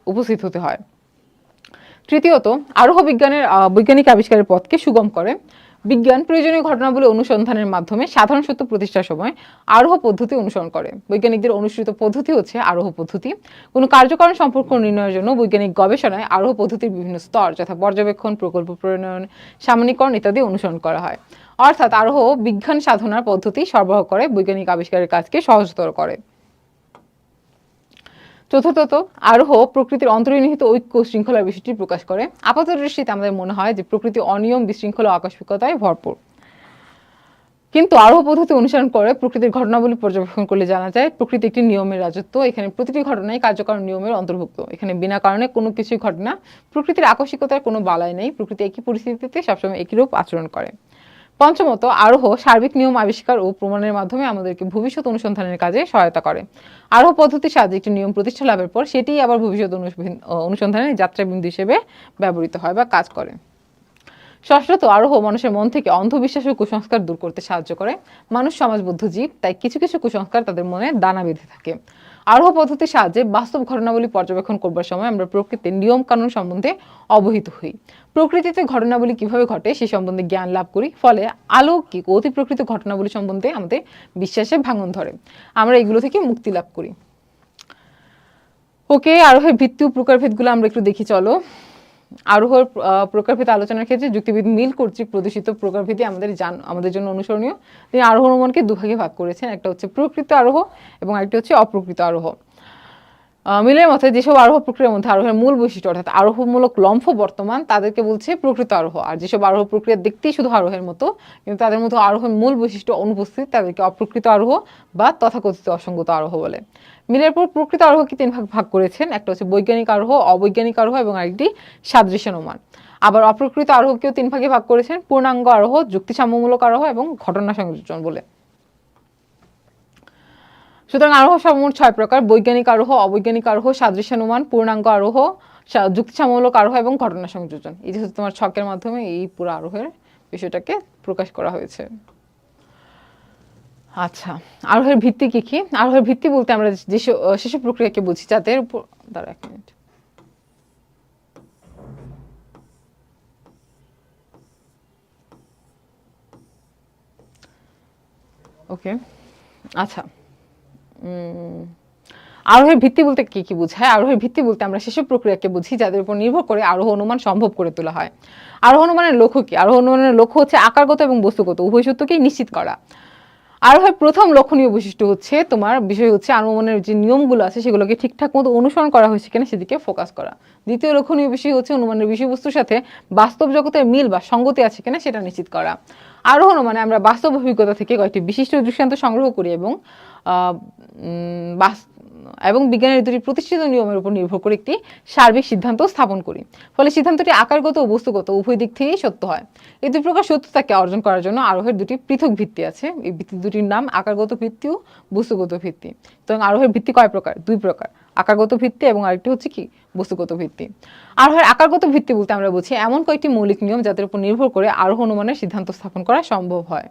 উপস্থিত হতে হয়। তৃতীয়ত, আরোহ বৈজ্ঞানিক আবিষ্কারের পথকে সুগম করে। বিজ্ঞান প্রয়োজনীয় ঘটনাবলী অনুসন্ধানের মাধ্যমে সাধারণ সত্য প্রতিষ্ঠার সময় আরোহ পদ্ধতি অনুসরণ করে। বৈজ্ঞানিকদের অনুসৃত পদ্ধতি হচ্ছে আরোহ পদ্ধতি। কোনো কার্যকারণ সম্পর্ক নির্ণয়ের জন্য বৈজ্ঞানিক গবেষণায় আরোহ পদ্ধতির বিভিন্ন স্তর যথা পর্যবেক্ষণ, প্রকল্প প্রণয়ন, সামান্যীকরণ ইত্যাদি অনুসরণ করা হয়। অর্থাৎ আরোহ বিজ্ঞান সাধনার পদ্ধতি সরবরাহ করে, বৈজ্ঞানিক আবিষ্কারের কাজকে সহজতর করে। চতুর্থত, আরোহ প্রকৃতির অন্তর্নিহিত ঐক্য শৃঙ্খলার বিষয়টি প্রকাশ করে। আপাত দৃষ্টিতে আমাদের মনে হয় যে প্রকৃতি অনিয়ম, বিশৃঙ্খলা ও আকস্মিকতায় ভরপুর, কিন্তু আরোহ পদ্ধতি অনুসরণ করে প্রকৃতির ঘটনাবলী পর্যবেক্ষণ করলে জানা যায় প্রকৃতি একটি নিয়মের রাজত্ব। এখানে প্রতিটি ঘটনাই কার্যকারণ নিয়মের অন্তর্ভুক্ত। এখানে বিনা কারণে কোনো কিছুই ঘটে না। প্রকৃতির আকস্মিকতার কোনো বালাই নেই। প্রকৃতি একই পরিস্থিতিতে সবসময় একই রূপ আচরণ করে। পঞ্চমত, আরোহ সার্বিক নিয়ম আবিষ্কার ও প্রমাণের মাধ্যমে আমাদেরকে ভবিষ্যৎ অনুসন্ধানের কাজে সহায়তা করে। আরোহ পদ্ধতির সাহায্যে একটি নিয়ম প্রতিষ্ঠা লাভের পর সেটি আবার ভবিষ্যৎ অনুসন্ধানের যাত্রাবিন্দু হিসেবে ব্যবহৃত হয় বা কাজ করে। ষষ্ঠত, আরোহ মানুষের মন থেকে অন্ধবিশ্বাস ও কুসংস্কার দূর করতে সাহায্য করে। মানুষ সমাজবদ্ধ জীব, তাই কিছু কিছু কুসংস্কার তাদের মনে দানা বেঁধে থাকে। আরোহ পদ্ধতির সাহায্যে বাস্তব ঘটনাবলী পর্যবেক্ষণ করবার সময় আমরা প্রকৃতির নিয়ম কানুন সম্বন্ধে অবহিত হই। প্রকৃতিতে ঘটনাবলী কিভাবে ঘটে সে সম্বন্ধে জ্ঞান লাভ করি। ফলে অলৌকিক অতি প্রকৃত ঘটনাবলী সম্বন্ধে আমাদের বিশ্বাসে ভাঙন ধরে। আমরা এগুলো থেকে মুক্তি লাভ করি। ওকে, আরোহের ভিত্তি ও প্রকারভেদগুলো আমরা একটু দেখি চলো। আরোহর প্রকারভেদ আলোচনার ক্ষেত্রে যুক্তিবিদ মিল কর্তৃক প্রদর্শিত প্রকারভেদই আমাদের জন্য অনুসরণীয়। তিনি আরোহ অনুমানকে দুভাগে ভাগ করেছেন, একটা হচ্ছে প্রকৃত আরোহ এবং আরেকটি হচ্ছে অপ্রকৃত আরোহ। মিলের মতে যেসব আরোহ প্রক্রিয়ার মধ্যে আরোহের মূল বৈশিষ্ট্য অর্থাৎ আরোহমূলক লম্ফ বর্তমান, তাদেরকে বলছে প্রকৃত আরোহ। আর যেসব আরোহ প্রক্রিয়া দেখতেই শুধু আরোহের মতো কিন্তু তাদের মধ্যে আরোহের মূল বৈশিষ্ট্য অনুপস্থিত, তাদেরকে অপ্রকৃত আরোহ বা তথাকথিত অসঙ্গত আরোহ বলে। মিলের পর প্রকৃত আরোহকে তিন ভাগ করেছেন, একটা হচ্ছে বৈজ্ঞানিক আরোহ, অবৈজ্ঞানিক আরোহ এবং আরেকটি সাদৃশ্যানুমান। আবার অপ্রকৃত আরোহকেও তিন ভাগে ভাগ করেছেন, পূর্ণাঙ্গ আরোহ, যুক্তিসাম্যমূলক আরোহ এবং ঘটনা সংযোজন বলে। সুতরাং আরোহ সর্বমোট 6 প্রকার: বৈজ্ঞানিক আরোহ, অবৈজ্ঞানিক আরোহ, সাদৃশ্যানুমান, পূর্ণাঙ্গ আরোহ, যুক্তিসাম্যমূলক আরোহ এবং ঘটনা সংযোজন। এই যে তোমার ছকের মাধ্যমে এই পুরো আরোহের বিষয়টাকে প্রকাশ করা হয়েছে। আচ্ছা, আরোহের ভিত্তি কি কি? আরোহের ভিত্তি বলতে আমরা যেসব প্রক্রিয়াকে বুঝি যাদের উপর দাঁড়া এক মিনিট। ওকে, আচ্ছা, আরোহের ভিত্তি বলতে কি কি বোঝায়? আরোহের ভিত্তি বলতে আমরা সেসব প্রক্রিয়াকে বুঝি যাদের উপর নির্ভর করে আরোহ অনুমান সম্ভব করে তোলা হয়। আরোহ অনুমানের লক্ষ্য কি? আরোহ অনুমানের লক্ষ্য হচ্ছে আকারগত এবং বস্তুগত উভয় সত্যকেই নিশ্চিত করা। আরোহের প্রথম লক্ষণীয় বৈশিষ্ট্য হচ্ছে তোমার বিষয় হচ্ছে অনুমানের যে নিয়মগুলো আছে সেগুলোকে ঠিকঠাক মতো অনুসরণ করা হয়েছে কিনা সেদিকে ফোকাস করা। দ্বিতীয় লক্ষণীয় বিষয় হচ্ছে অনুমানের বিষয়বস্তুর সাথে বাস্তব জগতের মিল বা সঙ্গতি আছে কিনা সেটা নিশ্চিত করা। আরোহ অনুমানে আমরা বাস্তব অভিজ্ঞতা থেকে কয়েকটি বিশিষ্ট দৃষ্টান্ত সংগ্রহ করি এবং বিজ্ঞানের দুটি প্রতিষ্ঠিত নিয়মের উপর নির্ভর করে একটি সার্বিক সিদ্ধান্ত স্থাপন করি। ফলে সিদ্ধান্তটি আকারগত ও বস্তুগত উভয় দিক থেকেই সত্য হয়। এই দুই প্রকার সত্যতাকে অর্জন করার জন্য আরোহের দুটি পৃথক ভিত্তি আছে। এই ভিত্তি দুটির নাম আকারগত ভিত্তি ও বস্তুগত ভিত্তি। সুতরাং আরোহের ভিত্তি কয় প্রকার? দুই প্রকার, আকারগত ভিত্তি এবং আরেকটি হচ্ছে কি বস্তুগত ভিত্তি। আরোহের আকারগত ভিত্তি বলতে আমরা বুঝি এমন কয়েকটি মৌলিক নিয়ম যাদের উপর নির্ভর করে আরোহ অনুমানের সিদ্ধান্ত স্থাপন করা সম্ভব হয়।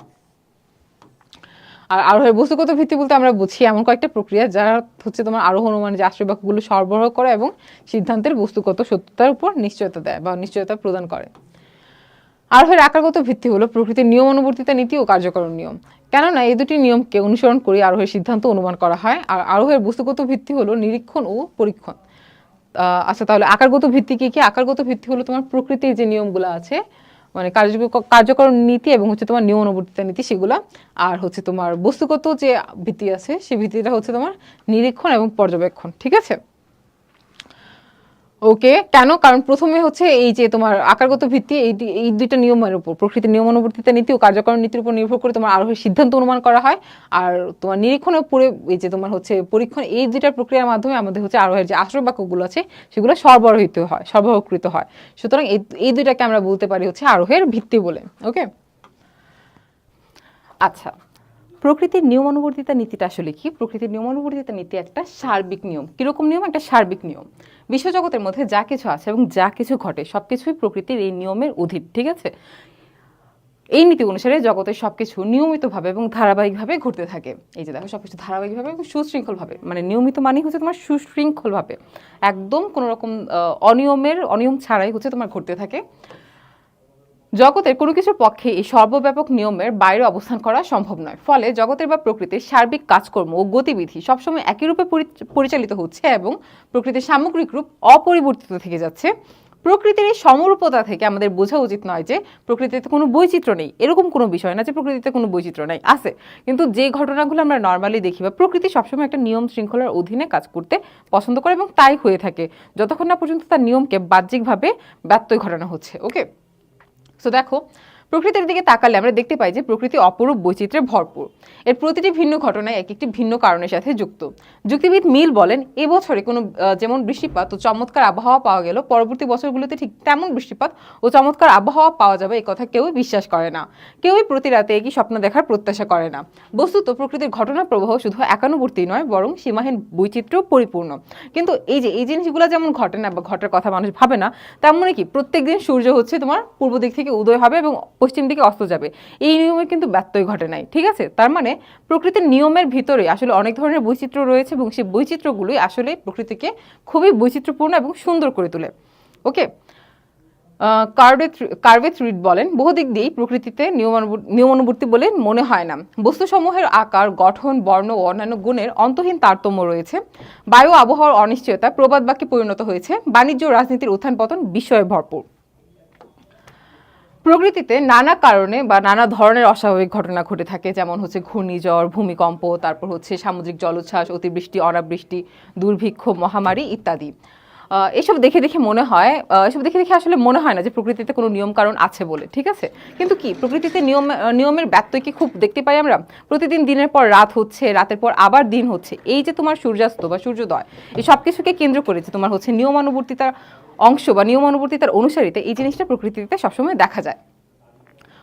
আর আরোহের বস্তুগত ভিত্তি বলতে আমরা বুঝি এমন কয়েকটা প্রক্রিয়া যারা হচ্ছে তোমার আরোহ অনুমান যে আশ্রয় বাক্যগুলো সরবরাহ করে এবং সিদ্ধান্তের বস্তুগত সত্যতার উপর নিশ্চয়তা দেয় বা নিশ্চয়তা প্রদান করে। আরোহের আকারগত ভিত্তি হলো প্রকৃতির নিয়ম অনুবর্তিতা নীতি ও কার্যকরণ নিয়ম। কেননা এই দুটি নিয়মকে অনুসরণ করে আরোহের সিদ্ধান্ত অনুমান করা হয়। আর আরোহের বস্তুগত ভিত্তি হলো নিরীক্ষণ ও পরীক্ষণ। আচ্ছা, তাহলে আকারগত ভিত্তি কি কি? আকারগত ভিত্তি হলো তোমার প্রকৃতির যে নিয়মগুলো আছে, মানে কার্যকরণ নীতি এবং হচ্ছে তোমার নিয়ম অনুবর্তিতা নীতি সেগুলা। আর হচ্ছে তোমার বস্তুগত যে ভিত্তি আছে সেই ভিত্তিটা হচ্ছে তোমার নিরীক্ষণ এবং পর্যবেক্ষণ। ঠিক আছে, ওকে। কেন? কারণ প্রথমে হচ্ছে এই যে তোমার আকারগত ভিত্তি, এই দুইটা নিয়মের উপর, প্রকৃতির নিয়ম অনুবর্তিতা নীতি ও কার্যকরণ নীতির উপর নির্ভর করে তোমার আরোহের সিদ্ধান্ত অনুমান করা হয়। আর তোমার নিরীক্ষণের উপরে এই যে তোমার হচ্ছে পরীক্ষণ, এই দুইটা প্রক্রিয়ার মাধ্যমে আমাদের হচ্ছে আরোহের যে আশ্রয় বাক্যগুলো আছে সেগুলো সরবরাহকৃত হয়। সুতরাং এই দুইটাকে আমরা বলতে পারি হচ্ছে আরোহের ভিত্তি বলে। ওকে, আচ্ছা, প্রকৃতির নিয়মানুবর্তিতা নীতিটা আসলে কি? প্রকৃতির নিয়মানুবর্তিতা নীতি একটা সার্বিক নিয়ম। কিরকম নিয়ম? একটা সার্বিক নিয়ম। বিশ্বজগতের মধ্যে যা কিছু আছে এবং যা কিছু ঘটে সবকিছুই প্রকৃতির এই নিয়মের অধীন। ঠিক আছে, এই নীতি অনুসারে জগতের সবকিছু নিয়মিতভাবে এবং ধারাবাহিকভাবে ঘটতে থাকে। এই যে দেখো, সবকিছু ধারাবাহিকভাবে এবং সুশৃঙ্খলভাবে, মানে নিয়মিত মানে হচ্ছে তোমার সুশৃঙ্খলভাবে, একদম কোনো রকম অনিয়ম ছাড়াই হচ্ছে তোমার ঘটতে থাকে। জগতের কোনো কিছুর পক্ষে এই সর্বব্যাপক নিয়মের বাইরে অবস্থান করা সম্ভব নয়। ফলে জগতের বা প্রকৃতির সার্বিক কাজকর্ম ও গতিবিধি সবসময় একই রূপে পরিচালিত হচ্ছে এবং প্রকৃতির সামগ্রিক রূপ অপরিবর্তিত থেকে যাচ্ছে। প্রকৃতির এই সমরূপতা থেকে আমাদের বোঝা উচিত নয় যে প্রকৃতিতে কোনো বৈচিত্র্য নেই। এরকম কোনো বিষয় না যে প্রকৃতিতে কোনো বৈচিত্র্য নেই, আছে। কিন্তু যে ঘটনাগুলো আমরা নর্মালি দেখি, বা প্রকৃতি সবসময় একটা নিয়ম শৃঙ্খলার অধীনে কাজ করতে পছন্দ করে এবং তাই হয়ে থাকে যতক্ষণ না পর্যন্ত তার নিয়মকে বাহ্যিকভাবে ব্যত্যয় ঘটানো হচ্ছে। ওকে, সো দেখো, প্রকৃতির দিকে তাকালে আমরা দেখতে পাই যে প্রকৃতি অপরূপ বৈচিত্র্যে ভরপুর। এর প্রতিটি ভিন্ন ঘটনায় এক একটি ভিন্ন কারণের সাথে যুক্ত। যুক্তিবিদ মিল বলেন, এবছরে কোনো যেমন বৃষ্টিপাত ও চমৎকার আবহাওয়া পাওয়া গেল, পরবর্তী বছরগুলোতে ঠিক তেমন বৃষ্টিপাত ও চমৎকার আবহাওয়া পাওয়া যাবে এই কথা কেউই বিশ্বাস করে না। কেউই প্রতি রাতে একই স্বপ্ন দেখার প্রত্যাশা করে না। বস্তুত প্রকৃতির ঘটনা প্রবাহ শুধু একানুবর্তী নয়, বরং সীমাহীন বৈচিত্র্য পরিপূর্ণ। কিন্তু এই জিনিসগুলো যেমন ঘটে না বা ঘটার কথা মানুষ ভাবে না, তেমনই কি প্রত্যেকদিন সূর্য হচ্ছে তোমার পূর্ব দিক থেকে উদয় হবে এবং পশ্চিম দিকে অস্ত যাবে, এই নিয়মে কিন্তু ব্যত্যয় ঘটে নাই। ঠিক আছে, তার মানে প্রকৃতির নিয়মের ভিতরে আসলে অনেক ধরনের বৈচিত্র্য রয়েছে এবং সেই বৈচিত্র্যগুলোই আসলে প্রকৃতিকে খুবই বৈচিত্র্যপূর্ণ এবং সুন্দর করে তোলে। ওকে, কার্ভেথ রিড বলেন, বহুদিক দিয়েই প্রকৃতিতে নিয়মানুবর্তী বলে মনে হয় না। বস্তুসমূহের আকার, গঠন, বর্ণ ও অন্যান্য গুণের অন্তহীন তারতম্য রয়েছে। বায়ু আবহাওয়ার অনিশ্চয়তা প্রবাদ বাক্যে পরিণত হয়েছে। বাণিজ্য ও রাজনীতির উত্থান পতন বিস্ময়ে ভরপুর। প্রকৃতিতে নানা কারণে বা নানা ধরনের অস্বাভাবিক ঘটনা ঘটে থাকে, যেমন হচ্ছে ঘূর্ণিঝড়, ভূমিকম্প, তারপর হচ্ছে সামুদ্রিক জলোচ্ছ্বাস, অতিবৃষ্টি, অনাবৃষ্টি, দুর্ভিক্ষ, মহামারী ইত্যাদি। এসব দেখে দেখে আসলে মনে হয় না যে প্রকৃতিতে কোনো নিয়ম কারণ আছে বলে। ঠিক আছে, কিন্তু কি প্রকৃতিতে নিয়মের ব্যত্যয় কি খুব দেখতে পাই আমরা? প্রতিদিন দিনের পর রাত হচ্ছে, রাতের পর আবার দিন হচ্ছে। এই যে তোমার সূর্যাস্ত বা সূর্যোদয়, এই সব কিছুকে কেন্দ্র করে যে তোমার হচ্ছে নিয়মানুবর্তিতার অংশ বা নিয়মানুবর্তিতার অনুসারিতে এই জিনিসটা প্রকৃতিতে সবসময় দেখা যায়।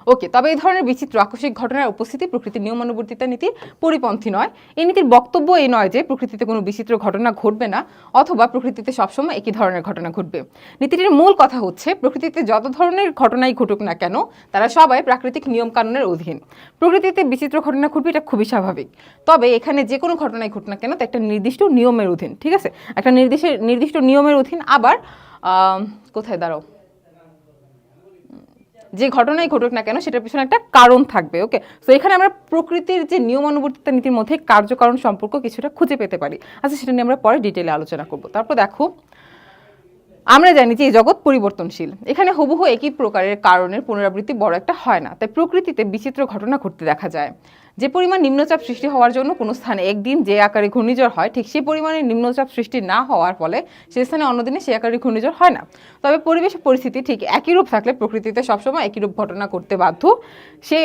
ওকে, তবে এই ধরনের বিচিত্র আকস্মিক ঘটনার উপস্থিতি প্রকৃতির নিয়মানুবর্তিতা নীতির পরিপন্থী নয়। এই নীতির বক্তব্য এই নয় যে প্রকৃতিতে কোনো বিচিত্র ঘটনা ঘটবে না অথবা প্রকৃতিতে সবসময় একই ধরনের ঘটনা ঘটবে। নীতিটির মূল কথা হচ্ছে প্রকৃতিতে যত ধরনের ঘটনাই ঘটুক না কেন, তারা সবাই প্রাকৃতিক নিয়ম কানুনের অধীন। প্রকৃতিতে বিচিত্র ঘটনা ঘটবে, এটা খুবই স্বাভাবিক। তবে এখানে যে কোনো ঘটনাই ঘটুক না কেন তা একটা নির্দিষ্ট নিয়মের অধীন। ঠিক আছে, একটা নির্দিষ্ট নিয়মের অধীন। আবার কোথায় দাঁড়াও, যে ঘটনাই ঘটুক না কেন সেটার পিছনে একটা কারণ থাকবে। ওকে, তো এখানে আমরা প্রকৃতির যে নিয়মানুবর্তিতা নীতির মধ্যে কার্যকারণ সম্পর্ক কিছুটা খুঁজে পেতে পারি। আচ্ছা, সেটা নিয়ে আমরা পরে ডিটেইলে আলোচনা করব। তারপর দেখো, আমরা জানি যে এই জগৎ পরিবর্তনশীল। এখানে হুবহু একই প্রকারের কারণের পুনরাবৃত্তি বড় একটা হয় না। তাই প্রকৃতিতে বিচিত্র ঘটনা ঘটতে দেখা যায়। যে পরিমাণ নিম্নচাপ সৃষ্টি হওয়ার জন্য কোনো স্থানে একদিন যে আকারে ঘূর্ণিঝড় হয়, ঠিক সেই পরিমাণে নিম্নচাপ সৃষ্টি না হওয়ার ফলে সেই স্থানে অন্যদিনে সেই আকারে ঘূর্ণিঝড় হয় না। তবে পরিবেশ পরিস্থিতি ঠিক একই রূপ থাকলে প্রকৃতিতে সবসময় একই রূপ ঘটনা করতে বাধ্য। সে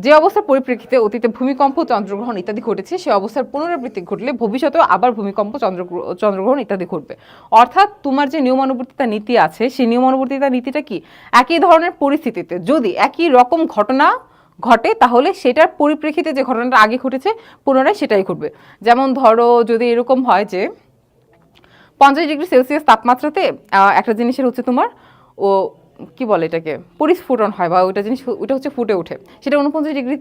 যে অবস্থার পরিপ্রেক্ষিতে অতীতে ভূমিকম্প, চন্দ্রগ্রহণ ইত্যাদি ঘটেছে, সে অবস্থার পুনরাবৃত্তি ঘটলে ভবিষ্যতেও আবার ভূমিকম্প, চন্দ্রগ্রহণ ইত্যাদি ঘটবে। অর্থাৎ তোমার যে নিয়মানুবর্তিতা নীতি আছে, সেই নিয়মানুবর্তিতা নীতিটা কি, একই ধরনের পরিস্থিতিতে যদি একই রকম ঘটনা ঘটে তাহলে সেটার পরিপ্রেক্ষিতে যে ঘটনাটা আগে ঘটেছে পুনরায় সেটাই ঘটবে। যেমন ধরো, যদি এরকম হয় যে 50 ডিগ্রি সেলসিয়াস তাপমাত্রাতে একটা জিনিসের হচ্ছে তোমার কি বলে এটাকে পরিস্ফুটন হয় বা ওইটা জিনিস ওইটা হচ্ছে ফুটে ওঠে, সেটা 49 ডিগ্রি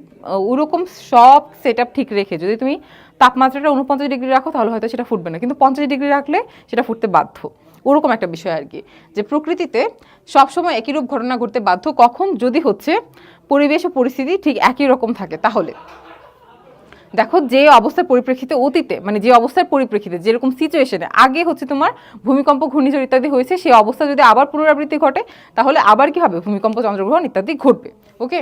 ওরকম সব সেট আপ ঠিক রেখে যদি তুমি তাপমাত্রাটা 49 ডিগ্রি রাখো তাহলে হয়তো সেটা ফুটবে না, কিন্তু 50 ডিগ্রি রাখলে সেটা ফুটতে বাধ্য। ওরকম একটা বিষয় আর কি, যে প্রকৃতিতে সবসময় একই রূপ ঘটনা ঘটতে বাধ্য কখন, যদি হচ্ছে পরিবেশ ও পরিস্থিতি ঠিক একই রকম থাকে। তাহলে দেখো যে অবস্থার পরিপ্রেক্ষিতে অতীতে, মানে যে অবস্থার পরিপ্রেক্ষিতে যেরকম সিচুয়েশনে আগে হচ্ছে তোমার ভূমিকম্প, ঘূর্ণিঝড় ইত্যাদি হয়েছে, সেই অবস্থা যদি আবার পুনরাবৃত্তি ঘটে তাহলে আবার কি হবে, ভূমিকম্প, চন্দ্রগ্রহণ ইত্যাদি ঘটবে। ওকে,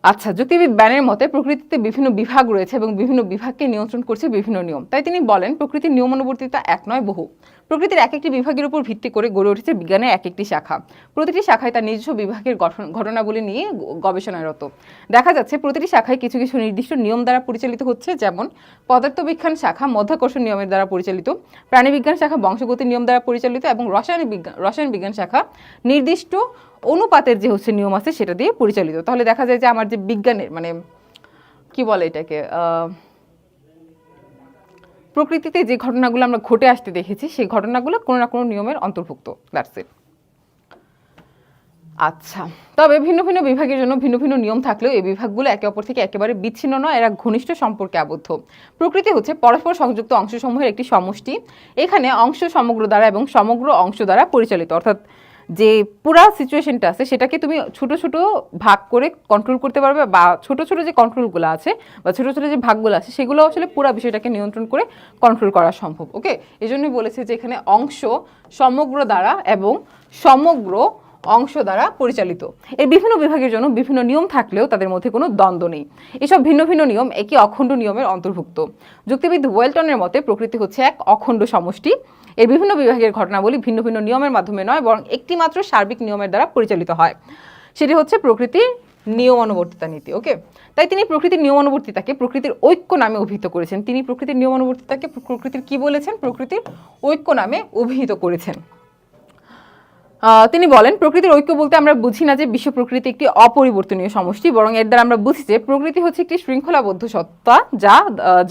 আচ্ছা, যুক্তিবিদ ব্যানের মতে প্রকৃতিতে বিভিন্ন বিভাগ রয়েছে এবং বিভিন্ন বিভাগকে নিয়ন্ত্রণ করছে বিভিন্ন নিয়ম। তাই তিনি বলেন প্রকৃতির নিয়মানুবর্তিতা এক নয় বহু। প্রকৃতির এক একটি বিভাগের উপর ভিত্তি করে গড়ে উঠেছে বিজ্ঞানের এক একটি শাখা। প্রতিটি শাখায় তার নিজস্ব বিভাগের ঘটনাবলী নিয়ে গবেষণারত। দেখা যাচ্ছে প্রতিটি শাখায় কিছু কিছু নির্দিষ্ট নিয়ম দ্বারা পরিচালিত হচ্ছে, যেমন পদার্থবিজ্ঞান শাখা মধ্যাকর্ষণ নিয়মের দ্বারা পরিচালিত, প্রাণীবিজ্ঞান শাখা বংশগতির নিয়ম দ্বারা পরিচালিত এবং রসায়ন বিজ্ঞান শাখা নির্দিষ্ট অনুপাতের যে হচ্ছে নিয়ম আছে সেটা দিয়ে পরিচালিত। তাহলে দেখা যায় যে আমার যে বিজ্ঞানের মানে কি বলে এটাকে প্রকৃতিতে যে ঘটনাগুলো আমরা ঘটে আসতে দেখেছি সেই ঘটনাগুলো কোনো না কোনো নিয়মের অন্তর্ভুক্ত। That's it. আচ্ছা, তবে ভিন্ন ভিন্ন বিভাগের জন্য ভিন্ন ভিন্ন নিয়ম থাকলেও এই বিভাগগুলো একে অপর থেকে একেবারে বিচ্ছিন্ন নয়, এরা ঘনিষ্ঠ সম্পর্কে আবদ্ধ। প্রকৃতি হচ্ছে পরস্পর সংযুক্ত অংশসমূহের একটি সমষ্টি। এখানে অংশ সমগ্র দ্বারা এবং সমগ্র অংশ দ্বারা পরিচালিত, অর্থাৎ যে পুরা সিচুয়েশনটা আছে সেটাকে তুমি ছোট ছোট ভাগ করে কন্ট্রোল করতে পারবে, বা ছোট ছোট যে কন্ট্রোলগুলো আছে বা ছোট ছোট যে ভাগগুলো আছে সেগুলো আসলে পুরো বিষয়টাকে নিয়ন্ত্রণ করে কন্ট্রোল করা সম্ভব। ওকে, এই জন্যই বলেছে যে এখানে অংশ সমগ্র দ্বারা এবং সমগ্র অংশ দ্বারা পরিচালিত। এই বিভিন্ন বিভাগের জন্য বিভিন্ন নিয়ম থাকলেও তাদের মধ্যে কোনো দ্বন্দ্ব নেই। এসব ভিন্ন ভিন্ন নিয়ম একই অখণ্ড নিয়মের অন্তর্ভুক্ত। যুক্তিবিদ ওয়েলটনের মতে প্রকৃতি হচ্ছে এক অখণ্ড সমষ্টি। এর বিভিন্ন বিভাগের ঘটনাবলী ভিন্ন ভিন্ন নিয়মের মাধ্যমে নয়, বরং একটি মাত্র সার্বিক নিয়মের দ্বারা পরিচালিত হয়, সেটি হচ্ছে প্রকৃতির নিয়মানুবর্তিতা নীতি। ওকে, তাই তিনি প্রকৃতির নিয়মানুবর্তিতাকে প্রকৃতির ঐক্য নামে অভিহিত করেছেন। তিনি প্রকৃতির নিয়মানুবর্তিতাকে প্রকৃতির কি বলেছেন, প্রকৃতির ঐক্য নামে অভিহিত করেছেন। তিনি বলেন প্রকৃতির ঐক্য বলতে আমরা বুঝি না যে বিশ্ব প্রকৃতি একটি অপরিবর্তনীয় সমষ্টি, বরং এর দ্বারা আমরা বুঝি যে প্রকৃতি হচ্ছে একটি শৃঙ্খলাবদ্ধ সত্তা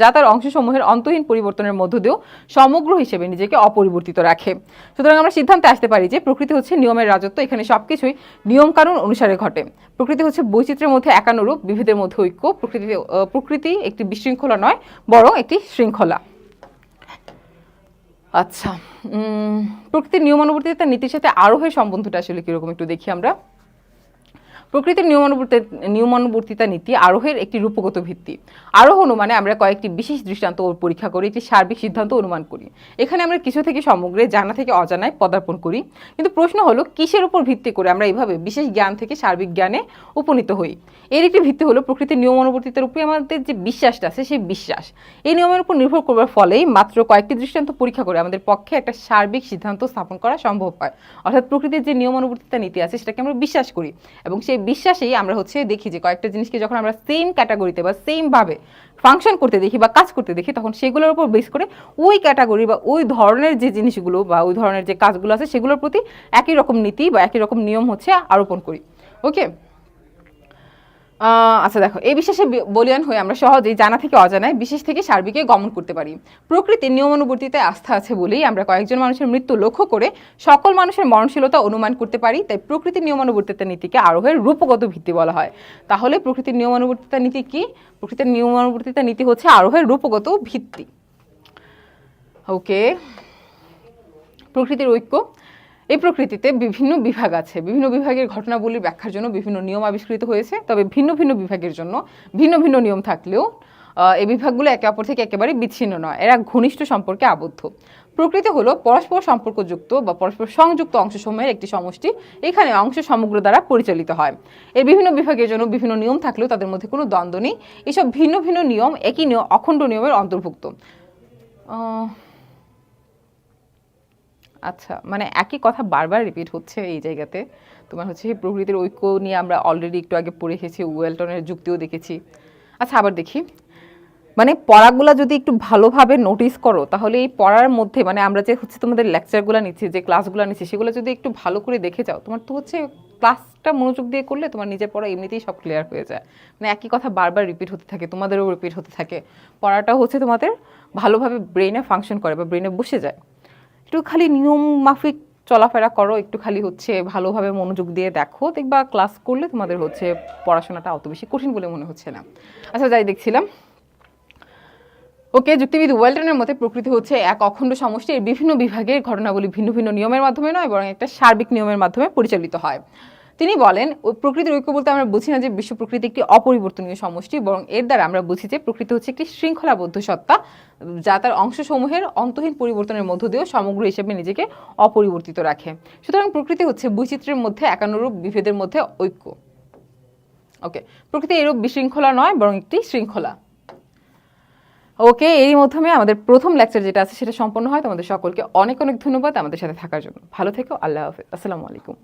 যা তার অংশসমূহের অন্তহীন পরিবর্তনের মধ্য দিয়েও সমগ্র হিসেবে নিজেকে অপরিবর্তিত রাখে। সুতরাং আমরা সিদ্ধান্তে আসতে পারি যে প্রকৃতি হচ্ছে নিয়মের রাজত্ব। এখানে সবকিছুই নিয়ম কানুন অনুসারে ঘটে। প্রকৃতি হচ্ছে বৈচিত্র্যের মধ্যে একানুরূপ, বিভেদের মধ্যে ঐক্য। প্রকৃতি একটি বিশৃঙ্খলা নয়, বরং একটি শৃঙ্খলা। আচ্ছা, প্রকৃতির নিয়মানুবর্তিতার নীতির সাথে আরোহের সম্বন্ধটা আসলে কিরকম একটু দেখি আমরা। প্রকৃতির নিয়মানুবর্তিতা নীতি আরোহের একটি রূপগত ভিত্তি। আরোহ অনুমানে আমরা কয়েকটি বিশেষ দৃষ্টান্ত পরীক্ষা করি, একটি সার্বিক সিদ্ধান্ত অনুমান করি। এখানে আমরা কিছু থেকে সমগ্রে, জানা থেকে অজানায় পদার্পণ করি। কিন্তু প্রশ্ন হলো কিসের উপর ভিত্তি করে আমরা এইভাবে বিশেষ জ্ঞান থেকে সার্বিক জ্ঞানে উপনীত হই। এর একটি ভিত্তি হলো প্রকৃতির নিয়মানুবর্তিতার উপরে আমাদের যে বিশ্বাসটা আছে সেই বিশ্বাস। এই নিয়মের উপর নির্ভর করবার ফলেই মাত্র কয়েকটি দৃষ্টান্ত পরীক্ষা করে আমাদের পক্ষে একটা সার্বিক সিদ্ধান্ত স্থাপন করা সম্ভব হয়। অর্থাৎ প্রকৃতির যে নিয়মানুবর্তিতা নীতি আছে সেটাকে আমরা বিশ্বাস করি, এবং সেই বিশ্বাসেই আমরা হচ্ছে দেখি যে কয়েকটা জিনিসকে যখন আমরা সেম ক্যাটাগরিতে বা সেম ভাবে ফাংশন করতে দেখি বা কাজ করতে দেখি, তখন সেগুলোর উপর বেস করে ওই ক্যাটাগরি বা ওই ধরনের যে জিনিসগুলো বা ওই ধরনের যে কাজগুলো আছে সেগুলোর প্রতি একই রকম নীতি বা একই রকম নিয়ম হচ্ছে আরোপণ করি। ওকে, আচ্ছা দেখো, এই বিশ্বাসে বলিয়ান হয়ে আমরা সহজেই জানা থেকে অজানায়, বিশেষ থেকে সার্বিকে গমন করতে পারি। প্রকৃতির নিয়মানুবর্তিতায় আস্থা আছে বলেই আমরা কয়েকজন মানুষের মৃত্যু লক্ষ্য করে সকল মানুষের মরণশীলতা অনুমান করতে পারি। তাই প্রকৃতির নিয়মানুবর্তিতা নীতিকে আরোহের রূপগত ভিত্তি বলা হয়। তাহলে প্রকৃতির নিয়মানুবর্তিতা নীতি কি? প্রকৃতির নিয়মানুবর্তিতা নীতি হচ্ছে আরোহের রূপগত ভিত্তি। ওকে, প্রকৃতির ঐক্য। এই প্রকৃতিতে বিভিন্ন বিভাগ আছে। বিভিন্ন বিভাগের ঘটনাবলীর ব্যাখ্যার জন্য বিভিন্ন নিয়ম আবিষ্কৃত হয়েছে। তবে ভিন্ন ভিন্ন বিভাগের জন্য ভিন্ন ভিন্ন নিয়ম থাকলেও এই বিভাগগুলো একে অপর থেকে একেবারে বিচ্ছিন্ন নয়, এরা ঘনিষ্ঠ সম্পর্কে আবদ্ধ। প্রকৃতি হলো পরস্পর সম্পর্কযুক্ত বা পরস্পর সংযুক্ত অংশসমূহের একটি সমষ্টি। এখানে অংশ সমগ্র দ্বারা পরিচালিত হয়। এর বিভিন্ন বিভাগের জন্য বিভিন্ন নিয়ম থাকলেও তাদের মধ্যে কোনো দ্বন্দ্ব নেই। এসব ভিন্ন ভিন্ন নিয়ম একই অখণ্ড নিয়মের অন্তর্ভুক্ত। আচ্ছা, মানে একই কথা বারবার রিপিট হচ্ছে এই জায়গাতে। তোমার হচ্ছে প্রকৃতির ঐক্য নিয়ে আমরা অলরেডি একটু আগে পড়ে এসেছি, ওয়েলটনের যুক্তিও দেখেছি। আচ্ছা, আবার দেখি, মানে পড়াগুলো যদি একটু ভালোভাবে নোটিস করো তাহলে এই পড়ার মধ্যে মানে আমরা যে হচ্ছে তোমাদের লেকচারগুলো নিচ্ছি, যে ক্লাসগুলো নিচ্ছি, সেগুলো যদি একটু ভালো করে দেখে যাও, তোমার তো হচ্ছে ক্লাসটা মনোযোগ দিয়ে করলে তোমার নিজের পড়া এমনিতেই সব ক্লিয়ার হয়ে যায়। মানে একই কথা বারবার রিপিট হতে থাকে, তোমাদেরও রিপিট হতে থাকে, পড়াটাও হচ্ছে তোমাদের ভালোভাবে ব্রেনে ফাংশন করে বা ব্রেনে বসে যায়। একটু খালি নিয়ম মাফিক চলাফেরা করো, একটু খালি হচ্ছে ভালোভাবে মনোযোগ দিয়ে দেখো, দেখবা ক্লাস করলে তোমাদের হচ্ছে পড়াশোনাটা অত বেশি কঠিন বলে মনে হচ্ছে না। আচ্ছা, যাই দেখছিলাম। ওকে, যুক্তিবিদ ওয়েলটনের মতে প্রকৃতি হচ্ছে এক অখণ্ড সমষ্টি, এর বিভিন্ন বিভাগের ঘটনাগুলি ভিন্ন ভিন্ন নিয়মের মাধ্যমে নয় বরং একটা সার্বিক নিয়মের মাধ্যমে পরিচালিত হয়। তিনি বলেন, ওই প্রকৃতির ঐক্য বলতে আমরা বুঝি না যে বিশ্ব প্রকৃতি একটি অপরিবর্তনীয় সমষ্টি, বরং এর দ্বারা আমরা বুঝি যে প্রকৃতি হচ্ছে একটি শৃঙ্খলাবদ্ধ সত্তা, যা তার অংশসমূহের অন্তহীন পরিবর্তনের মধ্য দিয়েও সমগ্র হিসেবে নিজেকে অপরিবর্তিত রাখে। সুতরাং প্রকৃতি হচ্ছে বৈচিত্র্যের মধ্যে একানুরূপ, বিভেদের মধ্যে ঐক্য। ওকে, প্রকৃতি এরূপ বিশৃঙ্খলা নয় বরং একটি শৃঙ্খলা। ওকে, এরই মাধ্যমে আমাদের প্রথম লেকচার যেটা আছে সেটা সম্পন্ন হয়। তোমাদের সকলকে অনেক অনেক ধন্যবাদ আমাদের সাথে থাকার জন্য। ভালো থেকো, আল্লাহ হাফেজ, আসসালামু আলাইকুম।